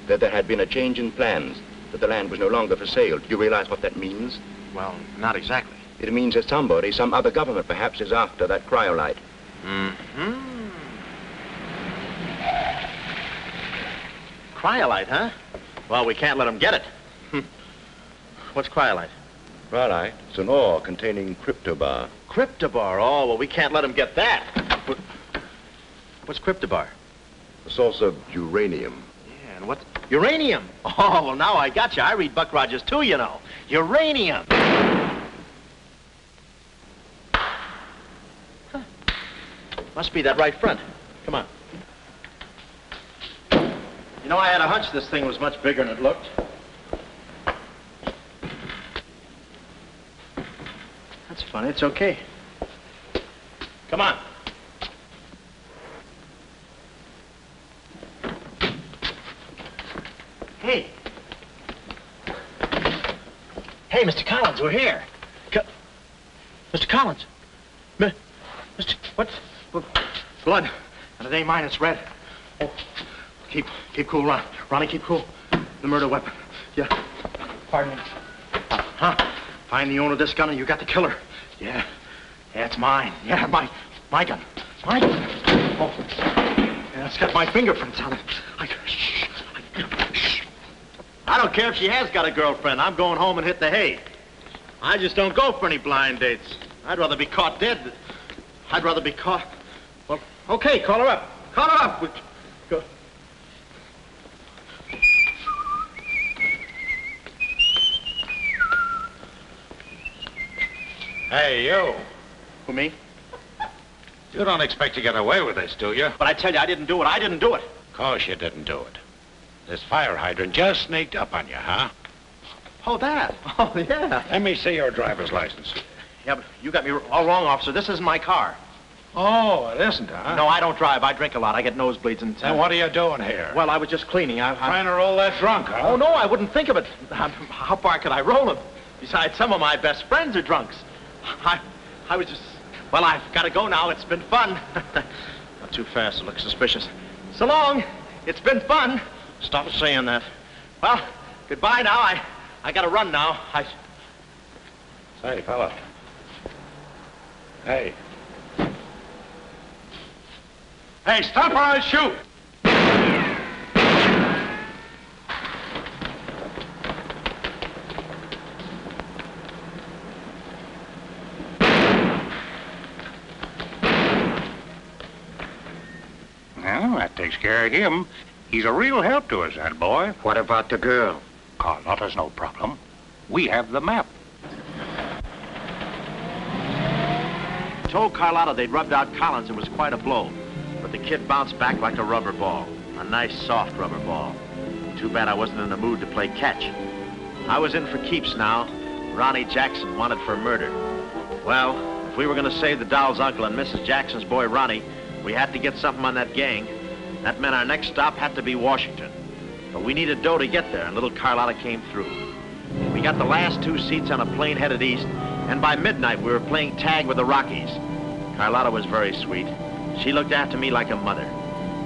that there had been a change in plans, that the land was no longer for sale. Do you realize what that means? Well, not exactly. It means that somebody, some other government perhaps, is after that cryolite. Mm-hmm. Cryolite, huh? Well, we can't let them get it. What's cryolite? Cryolite? It's an ore containing cryptobar. Cryptobar? Oh, well, we can't let them get that. What's cryptobar? A source of uranium. Yeah, and what's... Uranium? Oh, well, now I got you. I read Buck Rogers, too, you know. Uranium. Huh. Must be that right front. Come on. You know, I had a hunch this thing was much bigger than it looked. That's funny. It's okay. Come on. Hey. Hey, Mr. Collins, we're here. Mr. Collins. Mr. What? Blood. And it ain't mine, it's red. Oh, Keep cool, Ron. Ronnie, keep cool. The murder weapon. Yeah. Pardon me. Huh? Find the owner of this gun and you got the killer. Yeah. Yeah, it's mine. Yeah, my gun. My gun. Oh. Yeah, it's got my fingerprints on it. Shh. I don't care if she has got a girlfriend. I'm going home and hit the hay. I just don't go for any blind dates. I'd rather be caught dead. I'd rather be caught... Well, okay, call her up. Call her up. Go. Hey, you. Who, me? You don't expect to get away with this, do you? But I tell you, I didn't do it. I didn't do it. Of course you didn't do it. This fire hydrant just sneaked up on you, huh? Oh, that? Oh, yeah. Let me see your driver's license. Yeah, but you got me all wrong, officer. This isn't my car. Oh, it isn't, huh? No, I don't drive. I drink a lot. I get nosebleeds and... Then what are you doing here? Well, I was just cleaning. Trying to roll that drunk, huh? Oh, no, I wouldn't think of it. How far could I roll them? Besides, some of my best friends are drunks. I was just... Well, I've got to go now. It's been fun. Not too fast. It looks suspicious. So long. It's been fun. Stop saying that. Well, goodbye now. I got to run now. Say, fella. Hey. Hey, stop or I'll shoot! Well, that takes care of him. He's a real help to us, that boy. What about the girl? Carlotta's no problem. We have the map. Told Carlotta they'd rubbed out Collins. It was quite a blow. But the kid bounced back like a rubber ball. A nice, soft rubber ball. Too bad I wasn't in the mood to play catch. I was in for keeps now. Ronnie Jackson wanted for murder. Well, if we were going to save the doll's uncle and Mrs. Jackson's boy, Ronnie, we had to get something on that gang. That meant our next stop had to be Washington. But we needed dough to get there, and little Carlotta came through. We got the last 2 seats on a plane headed east, and by midnight we were playing tag with the Rockies. Carlotta was very sweet. She looked after me like a mother.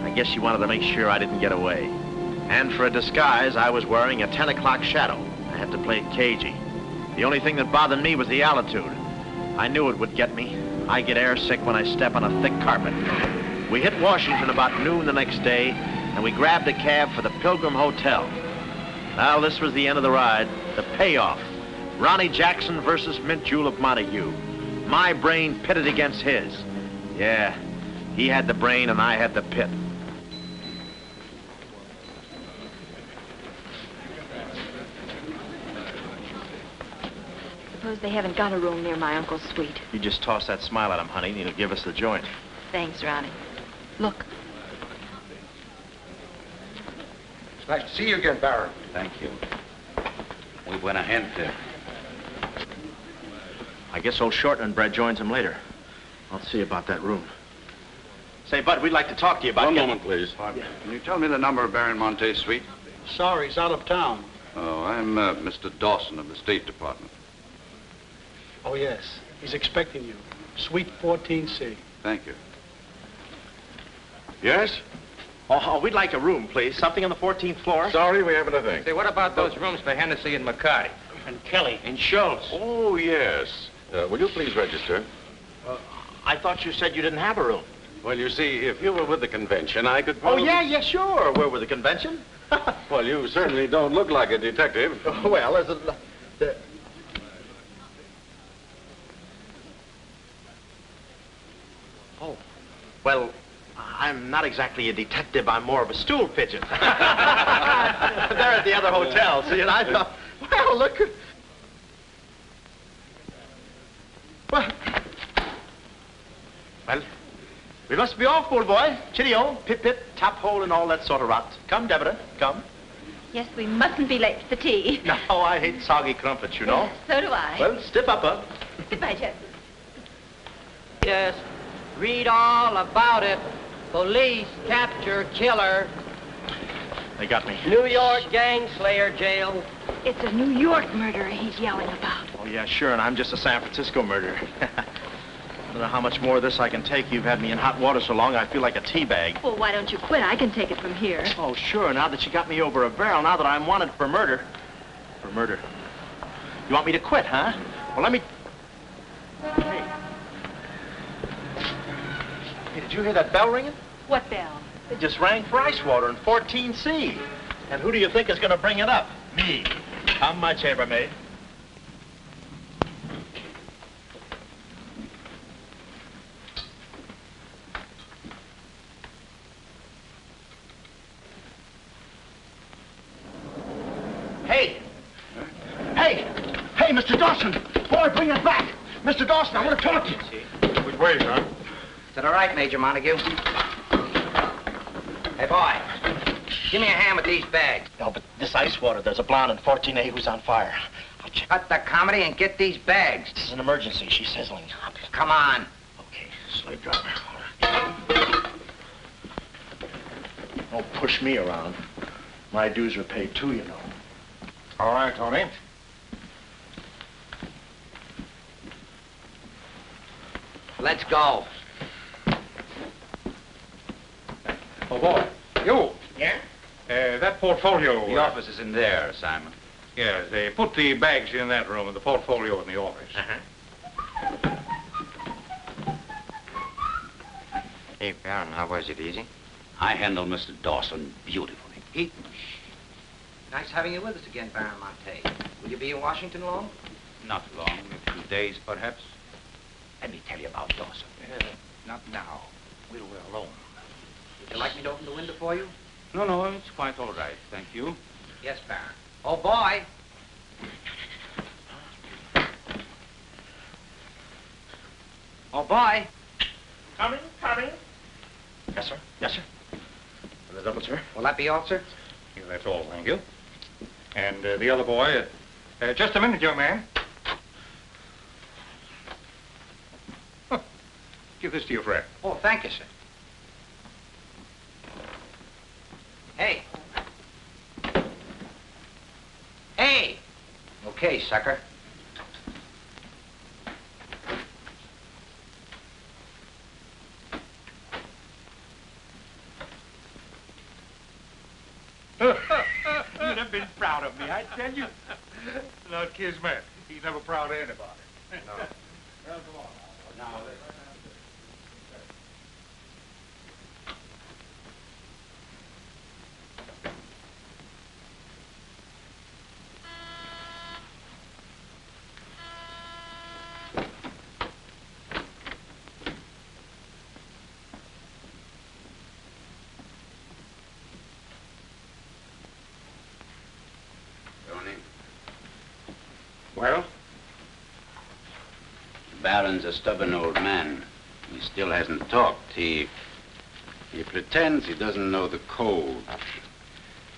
I guess she wanted to make sure I didn't get away. And for a disguise, I was wearing a 10 o'clock shadow. I had to play it cagey. The only thing that bothered me was the altitude. I knew it would get me. I get airsick when I step on a thick carpet. We hit Washington about noon the next day, and we grabbed a cab for the Pilgrim Hotel. Well, this was the end of the ride, the payoff. Ronnie Jackson versus Mint Julep Montague. My brain pitted against his. Yeah, he had the brain and I had the pit. Suppose they haven't got a room near my uncle's suite. You just toss that smile at him, honey, and he'll give us the joint. Thanks, Ronnie. Look. It's nice to see you again, Baron. Thank you. Muy buena gente. I guess old Shortland Bread joins him later. I'll see about that room. Say, Bud, we'd like to talk to you about... One moment, please. Can you tell me the number of Baron Monte's suite? Sorry, he's out of town. Oh, I'm Mr. Dawson of the State Department. Oh, yes. He's expecting you. Suite 14C. Thank you. Yes? Oh, we'd like a room, please. Something on the 14th floor. Sorry, we haven't a thing. Say, what about those rooms for Hennessy and McCarty? And Kelly. And Schultz. Oh, yes. Will you please register? I thought you said you didn't have a room. Well, you see, if you were with the convention, I could Oh, probably... yeah, sure. We're with the convention. Well, you certainly don't look like a detective. Well, as a... Oh, well, I'm not exactly a detective. I'm more of a stool pigeon. They're at the other hotel, see, and I thought, well, look... Well, we must be off, old boy. Chitty-o, pip-pip, tap-hole, and all that sort of rot. Come, Deborah, come. Yes, we mustn't be late for tea. No, I hate soggy crumpets, you know. So do I. Well, stiff upper. Goodbye, Jess. Yes, read all about it. Police capture killer. They got me. New York gang slayer jail. It's a New York murderer he's yelling about. Oh, yeah, sure, and I'm just a San Francisco murderer. don't know how much more of this I can take. You've had me in hot water so long, I feel like a tea bag. Well, why don't you quit? I can take it from here. Oh, sure, now that you got me over a barrel, now that I'm wanted for murder. For murder. You want me to quit, huh? Well, let me... Hey. Hey, did you hear that bell ringing? What bell? It just rang for ice water in 14C. And who do you think is going to bring it up? Me. I'm my chambermaid. Hey! Hey! Hey, Mr. Dawson! Boy, bring it back! Mr. Dawson, I want to talk to you. Which way, son? Is that all right, Major Montague? Hey, boy. Give me a hand with these bags. No, but this ice water, there's a blonde in 14A who's on fire. I'll check. Cut the comedy and get these bags. This is an emergency. She's sizzling. Come on. Okay, slave driver. Don't push me around. My dues are paid too, you know. All right, Tony. Let's go. Oh, boy. You. Yeah? That portfolio... The office is in there, Simon. Yes, they put the bags in that room and the portfolio in the office. Hey, Baron, how was it? Easy? I handled Mr. Dawson beautifully. Nice having you with us again, Baron Monte. Will you be in Washington long? Not long, a few days, perhaps. Let me tell you about Dawson. Not now. We're alone. Would you like me to open the window for you? No, it's quite all right, thank you. Yes, Baron. Oh, boy. Oh, boy. Coming. Yes, sir. Yes, sir. The double, sir. Will that be all, sir? Yeah, that's all, thank you. And the other boy, just a minute, young man. Huh. Give this to your friend. Oh, thank you, sir. Hey. Hey! Okay, sucker. You'd have been proud of me, I tell you. Not Kismet. He's never proud of anybody. No. Well, come on now. Well? The Baron's a stubborn old man. He still hasn't talked. He pretends he doesn't know the code.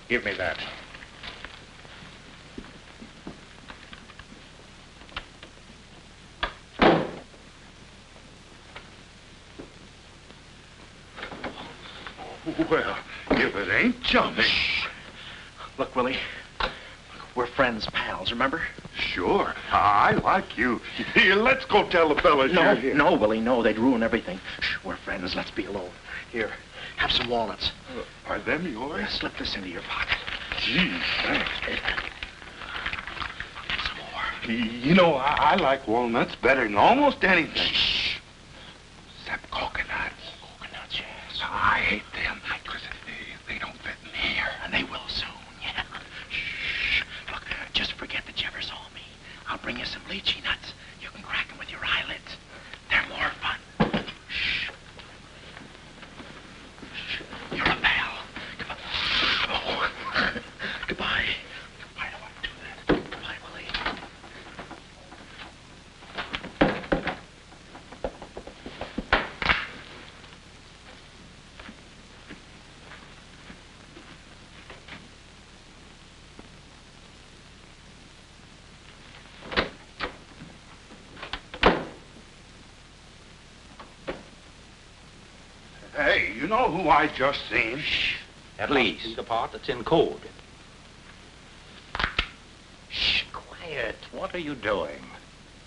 Give me that. Well, if it ain't jumping. Look, Willie. We're friends, pals, remember? Sure. I like you. Here, let's go tell the fellas you're here. No, Willie, no. They'd ruin everything. Shh, we're friends. Let's be alone. Here, have some walnuts. Are them yours? Yeah, slip this into your pocket. Gee, thanks. Some more. You know, I like walnuts better than almost anything. Shh. Except coconuts. Coconuts, yes. I hate them because they don't fit in here. And they will soon, yeah. Shh. Look, just forget that you ever saw me. I'll bring you some lychee nuts. You can crack them with your eyelids. They're more fun. Shh. Shh. You're a pal. Come on. Oh. Goodbye. I don't want to do that. Goodbye, Willie. Hey, you know who I just seen? Shh. At least. The part that's in code. Shh, quiet. What are you doing?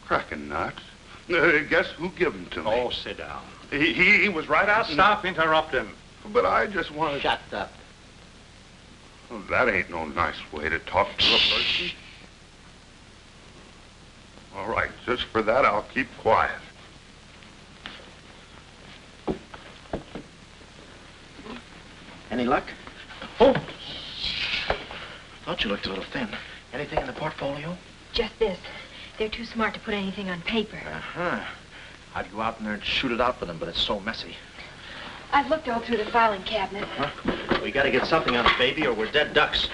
Cracking nuts. Guess who gave them to me? Oh, sit down. He was right out. Stop interrupting. But I just wanted... Shut up. Well, that ain't no nice way to talk to a person. All right, just for that, I'll keep quiet. Any luck? Oh! Thought you looked a little thin. Anything in the portfolio? Just this. They're too smart to put anything on paper. Uh-huh. I'd go out in there and shoot it out for them, but it's so messy. I've looked all through the filing cabinet. Huh? We gotta get something on it, baby, or we're dead ducks.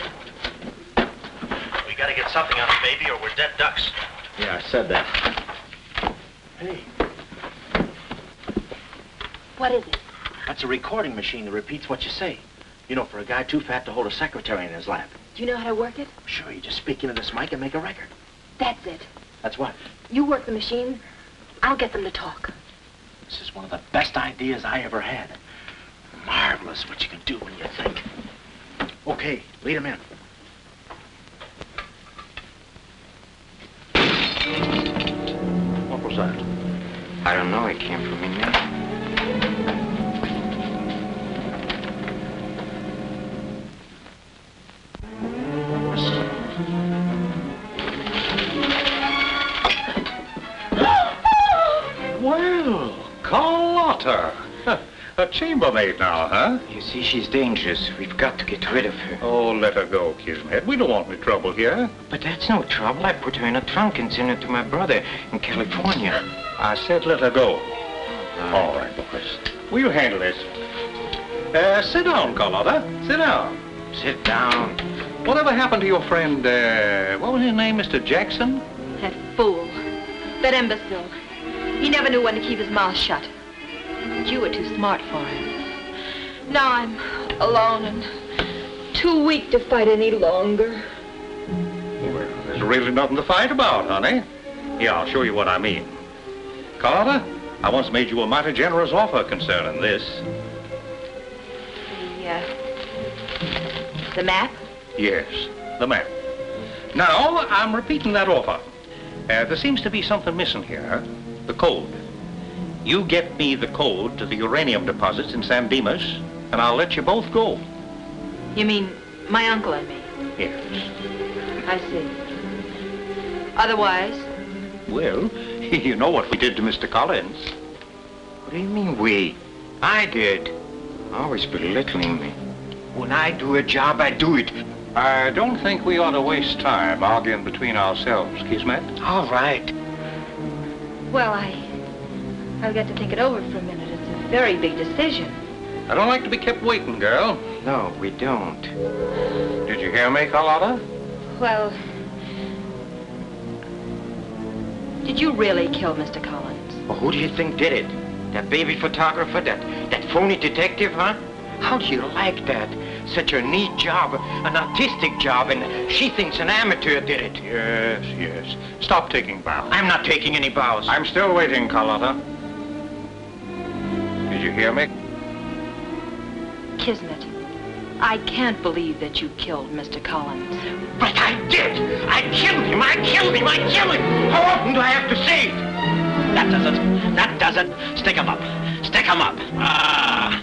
We gotta get something on it, baby, or we're dead ducks. Yeah, I said that. Hey. What is it? That's a recording machine that repeats what you say. You know, for a guy too fat to hold a secretary in his lap. Do you know how to work it? Sure, you just speak into this mic and make a record. That's it. That's what? You work the machine, I'll get them to talk. This is one of the best ideas I ever had. Marvelous what you can do when you think. Okay, lead him in. What was that? I don't know. It came from in there. Well, Carlotta. A chambermaid now, huh? You see, she's dangerous. We've got to get rid of her. Oh, let her go, Kismet. We don't want any trouble here. But that's no trouble. I put her in a trunk and sent her to my brother in California. I said let her go. All right, boys. We'll handle this. Sit down, Carlotta. Sit down. Sit down. Whatever happened to your friend, what was his name, Mr. Jackson? That fool. That imbecile. He never knew when to keep his mouth shut. But you were too smart for him. Now I'm alone and too weak to fight any longer. Well, there's really nothing to fight about, honey. Here, I'll show you what I mean. Carlotta, I once made you a mighty generous offer concerning this. The map? Yes, the map. Now, I'm repeating that offer. There seems to be something missing here. The code. You get me the code to the uranium deposits in San Dimas, and I'll let you both go. You mean my uncle and me? Yes. I see. Otherwise? Well, you know what we did to Mr. Collins. What do you mean, we? I did. Always belittling me. When I do a job, I do it. I don't think we ought to waste time arguing between ourselves, Kismet. All right. Well, I'll get to think it over for a minute. It's a very big decision. I don't like to be kept waiting, girl. No, we don't. Did you hear me, Carlotta? Well, did you really kill Mr. Collins? Well, who do you think did it? That baby photographer? That phony detective, huh? How do you like that? Such a neat job, an artistic job, and she thinks an amateur did it. Yes, yes. Stop taking bows. I'm not taking any bows. I'm still waiting, Carlotta. Did you hear me? Kismet, I can't believe that you killed Mr. Collins. But I did! I killed him! I killed him! I killed him! How often do I have to say it? That does it. That does it. Stick 'em up. Stick 'em up. Ah.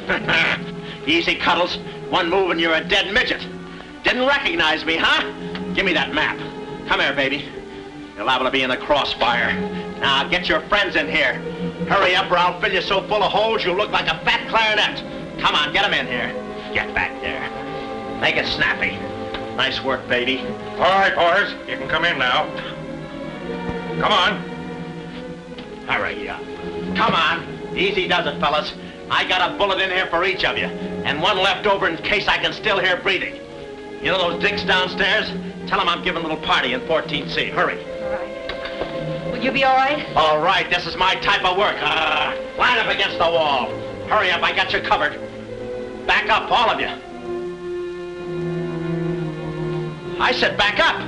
Easy, Cuddles. One move and you're a dead midget. Didn't recognize me, huh? Give me that map. Come here, baby. You're liable to be in the crossfire. Now, get your friends in here. Hurry up or I'll fill you so full of holes you'll look like a fat clarinet. Come on, get them in here. Get back there. Make it snappy. Nice work, baby. All right, boys. You can come in now. Come on. Hurry up. Come on. Easy does it, fellas. I got a bullet in here for each of you, and one left over in case I can still hear breathing. You know those dicks downstairs? Tell them I'm giving a little party in 14C. Hurry. All right. Will you be all right? All right, this is my type of work. Line up against the wall. Hurry up, I got you covered. Back up, all of you. I said back up.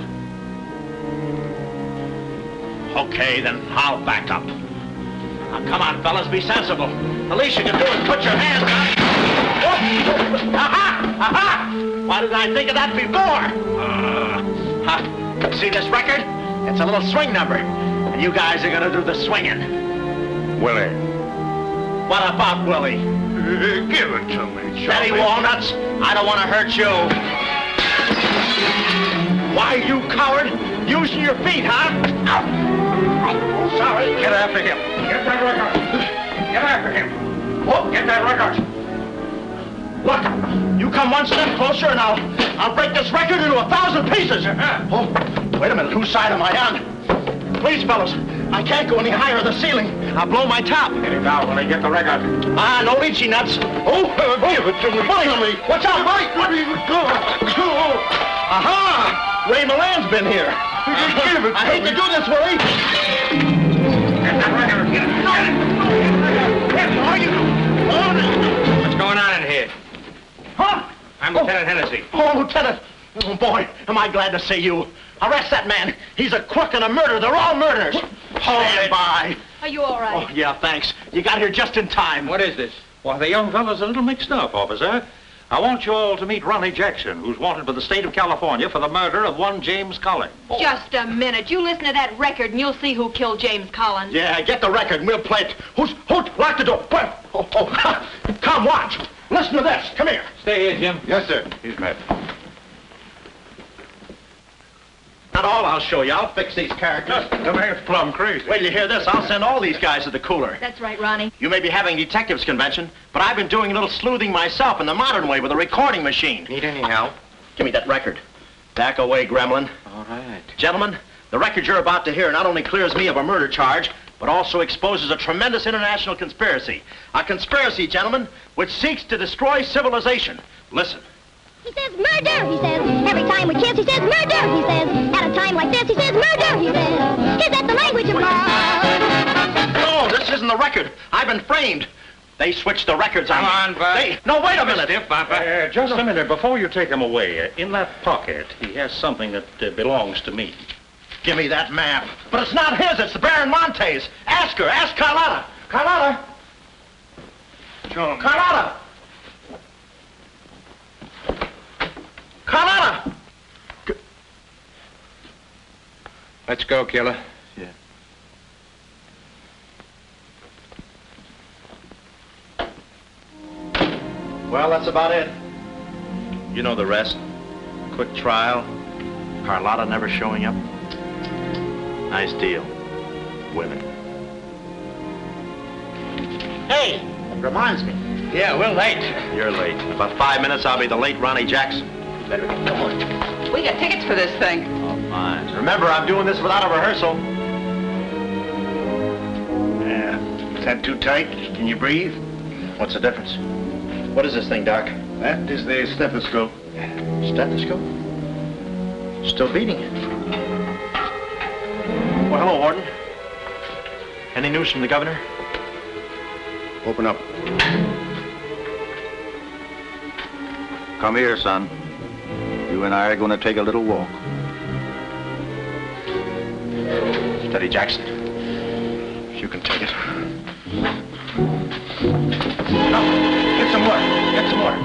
Okay, then I'll back up. Now, come on, fellas, be sensible. The least you can do is put your hands up. Oh. Aha! Aha! Why didn't I think of that before? See this record? It's a little swing number. And you guys are gonna do the swinging. Willie. What about Willie? Give it to me, Steady, Walnuts. I don't want to hurt you. Why, you coward? Using your feet, huh? Oh, sorry. Get after him. Get that record. Get after him. Oh, get that record. Look, you come one step closer and I'll break this record into 1,000 pieces. Oh, wait a minute. Whose side am I on? Please, fellas, I can't go any higher than the ceiling. I'll blow my top. Get it down when I get the record. Ah, no itchy nuts. Oh, give it to me. Bully on me. Watch out, buddy. What are you doing? Aha! Ray Milan's been here. Give it. I hate to do this, Willie. Get that record. Get it. What's going on in here? Huh? I'm Lieutenant Hennessy. Oh, Lieutenant. Oh, boy, am I glad to see you. Arrest that man. He's a crook and a murderer. They're all murderers. Stand by. Are you all right? Oh, yeah, thanks. You got here just in time. What is this? Well, the young fellow's a little mixed up, officer. I want you all to meet Ronnie Jackson, who's wanted by the state of California for the murder of one James Collins. Just a minute. You listen to that record and you'll see who killed James Collins. Yeah, get the record and we'll play it. Who's lock the door? Where? Oh, come, watch. Listen to this. Come here. Stay here, Jim. Yes, sir. He's met. Not all I'll show you. I'll fix these characters. The man's plumb crazy. Wait till you hear this. I'll send all these guys to the cooler. That's right, Ronnie. You may be having a detectives convention, but I've been doing a little sleuthing myself in the modern way with a recording machine. Need any help? Give me that record. Back away, gremlin. All right. Gentlemen, the record you're about to hear not only clears me of a murder charge, but also exposes a tremendous international conspiracy. A conspiracy, gentlemen, which seeks to destroy civilization. Listen. He says murder, he says. Every time we kiss, he says murder, he says. At a time like this, he says murder, he says. Is that the language of love? No, this isn't the record. I've been framed. They switched the records on me. Come on, Bud. No, wait a minute. Just a minute. Before you take him away, in that pocket, he has something that belongs to me. Give me that map. But it's not his, it's the Baron Monte's. Ask her, ask Carlotta. Carlotta. Sure. Carlotta. Carlotta. Let's go, killer. Yeah. Well, that's about it. You know the rest. Quick trial. Carlotta never showing up. Nice deal. Women. Hey, it reminds me. Yeah, we're late. You're late. In about 5 minutes, I'll be the late Ronnie Jackson. Better get going. We got tickets for this thing. Oh, fine. Remember, I'm doing this without a rehearsal. Yeah. Is that too tight? Can you breathe? What's the difference? What is this thing, Doc? That is the stethoscope. Stethoscope? Still beating. Well, hello, Warden. Any news from the governor? Open up. Come here, son. You and I are going to take a little walk. Steady, Jackson. You can take it. No, get some water. Get some water.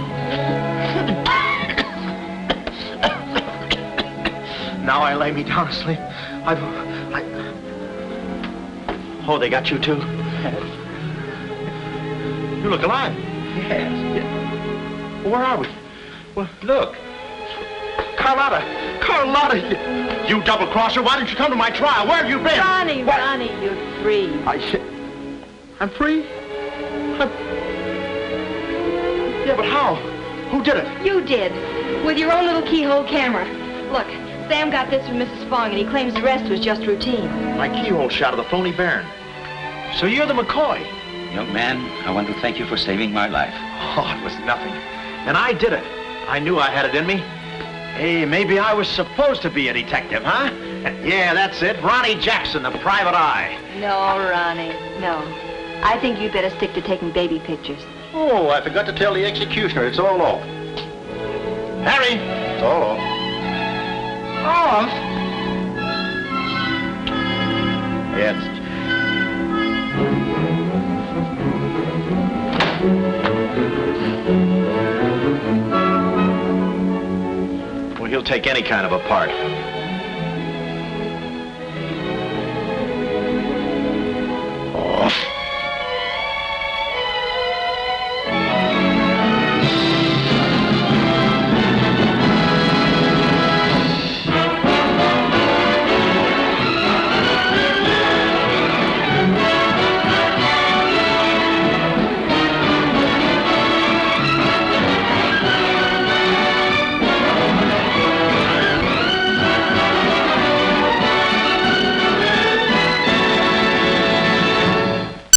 Now I lay me down to sleep. Oh, they got you too? You look alive. Yes. Where are we? Well, look. Carlotta! Carlotta! You double-crosser, why didn't you come to my trial? Where have you been? Ronnie, What? Ronnie, you're free. I'm free? Yeah, but how? Who did it? You did. With your own little keyhole camera. Look, Sam got this from Mrs. Fong, and he claims the rest was just routine. My keyhole shot of the phony Baron. So you're the McCoy? Young man, I want to thank you for saving my life. Oh, it was nothing. And I did it. I knew I had it in me. Hey, maybe I was supposed to be a detective, huh? Yeah, that's it. Ronnie Jackson, the private eye. No, Ronnie, no. I think you'd better stick to taking baby pictures. Oh, I forgot to tell the executioner. It's all off. Harry! It's all off. Off? Yeah, Well, he'll take any kind of a part.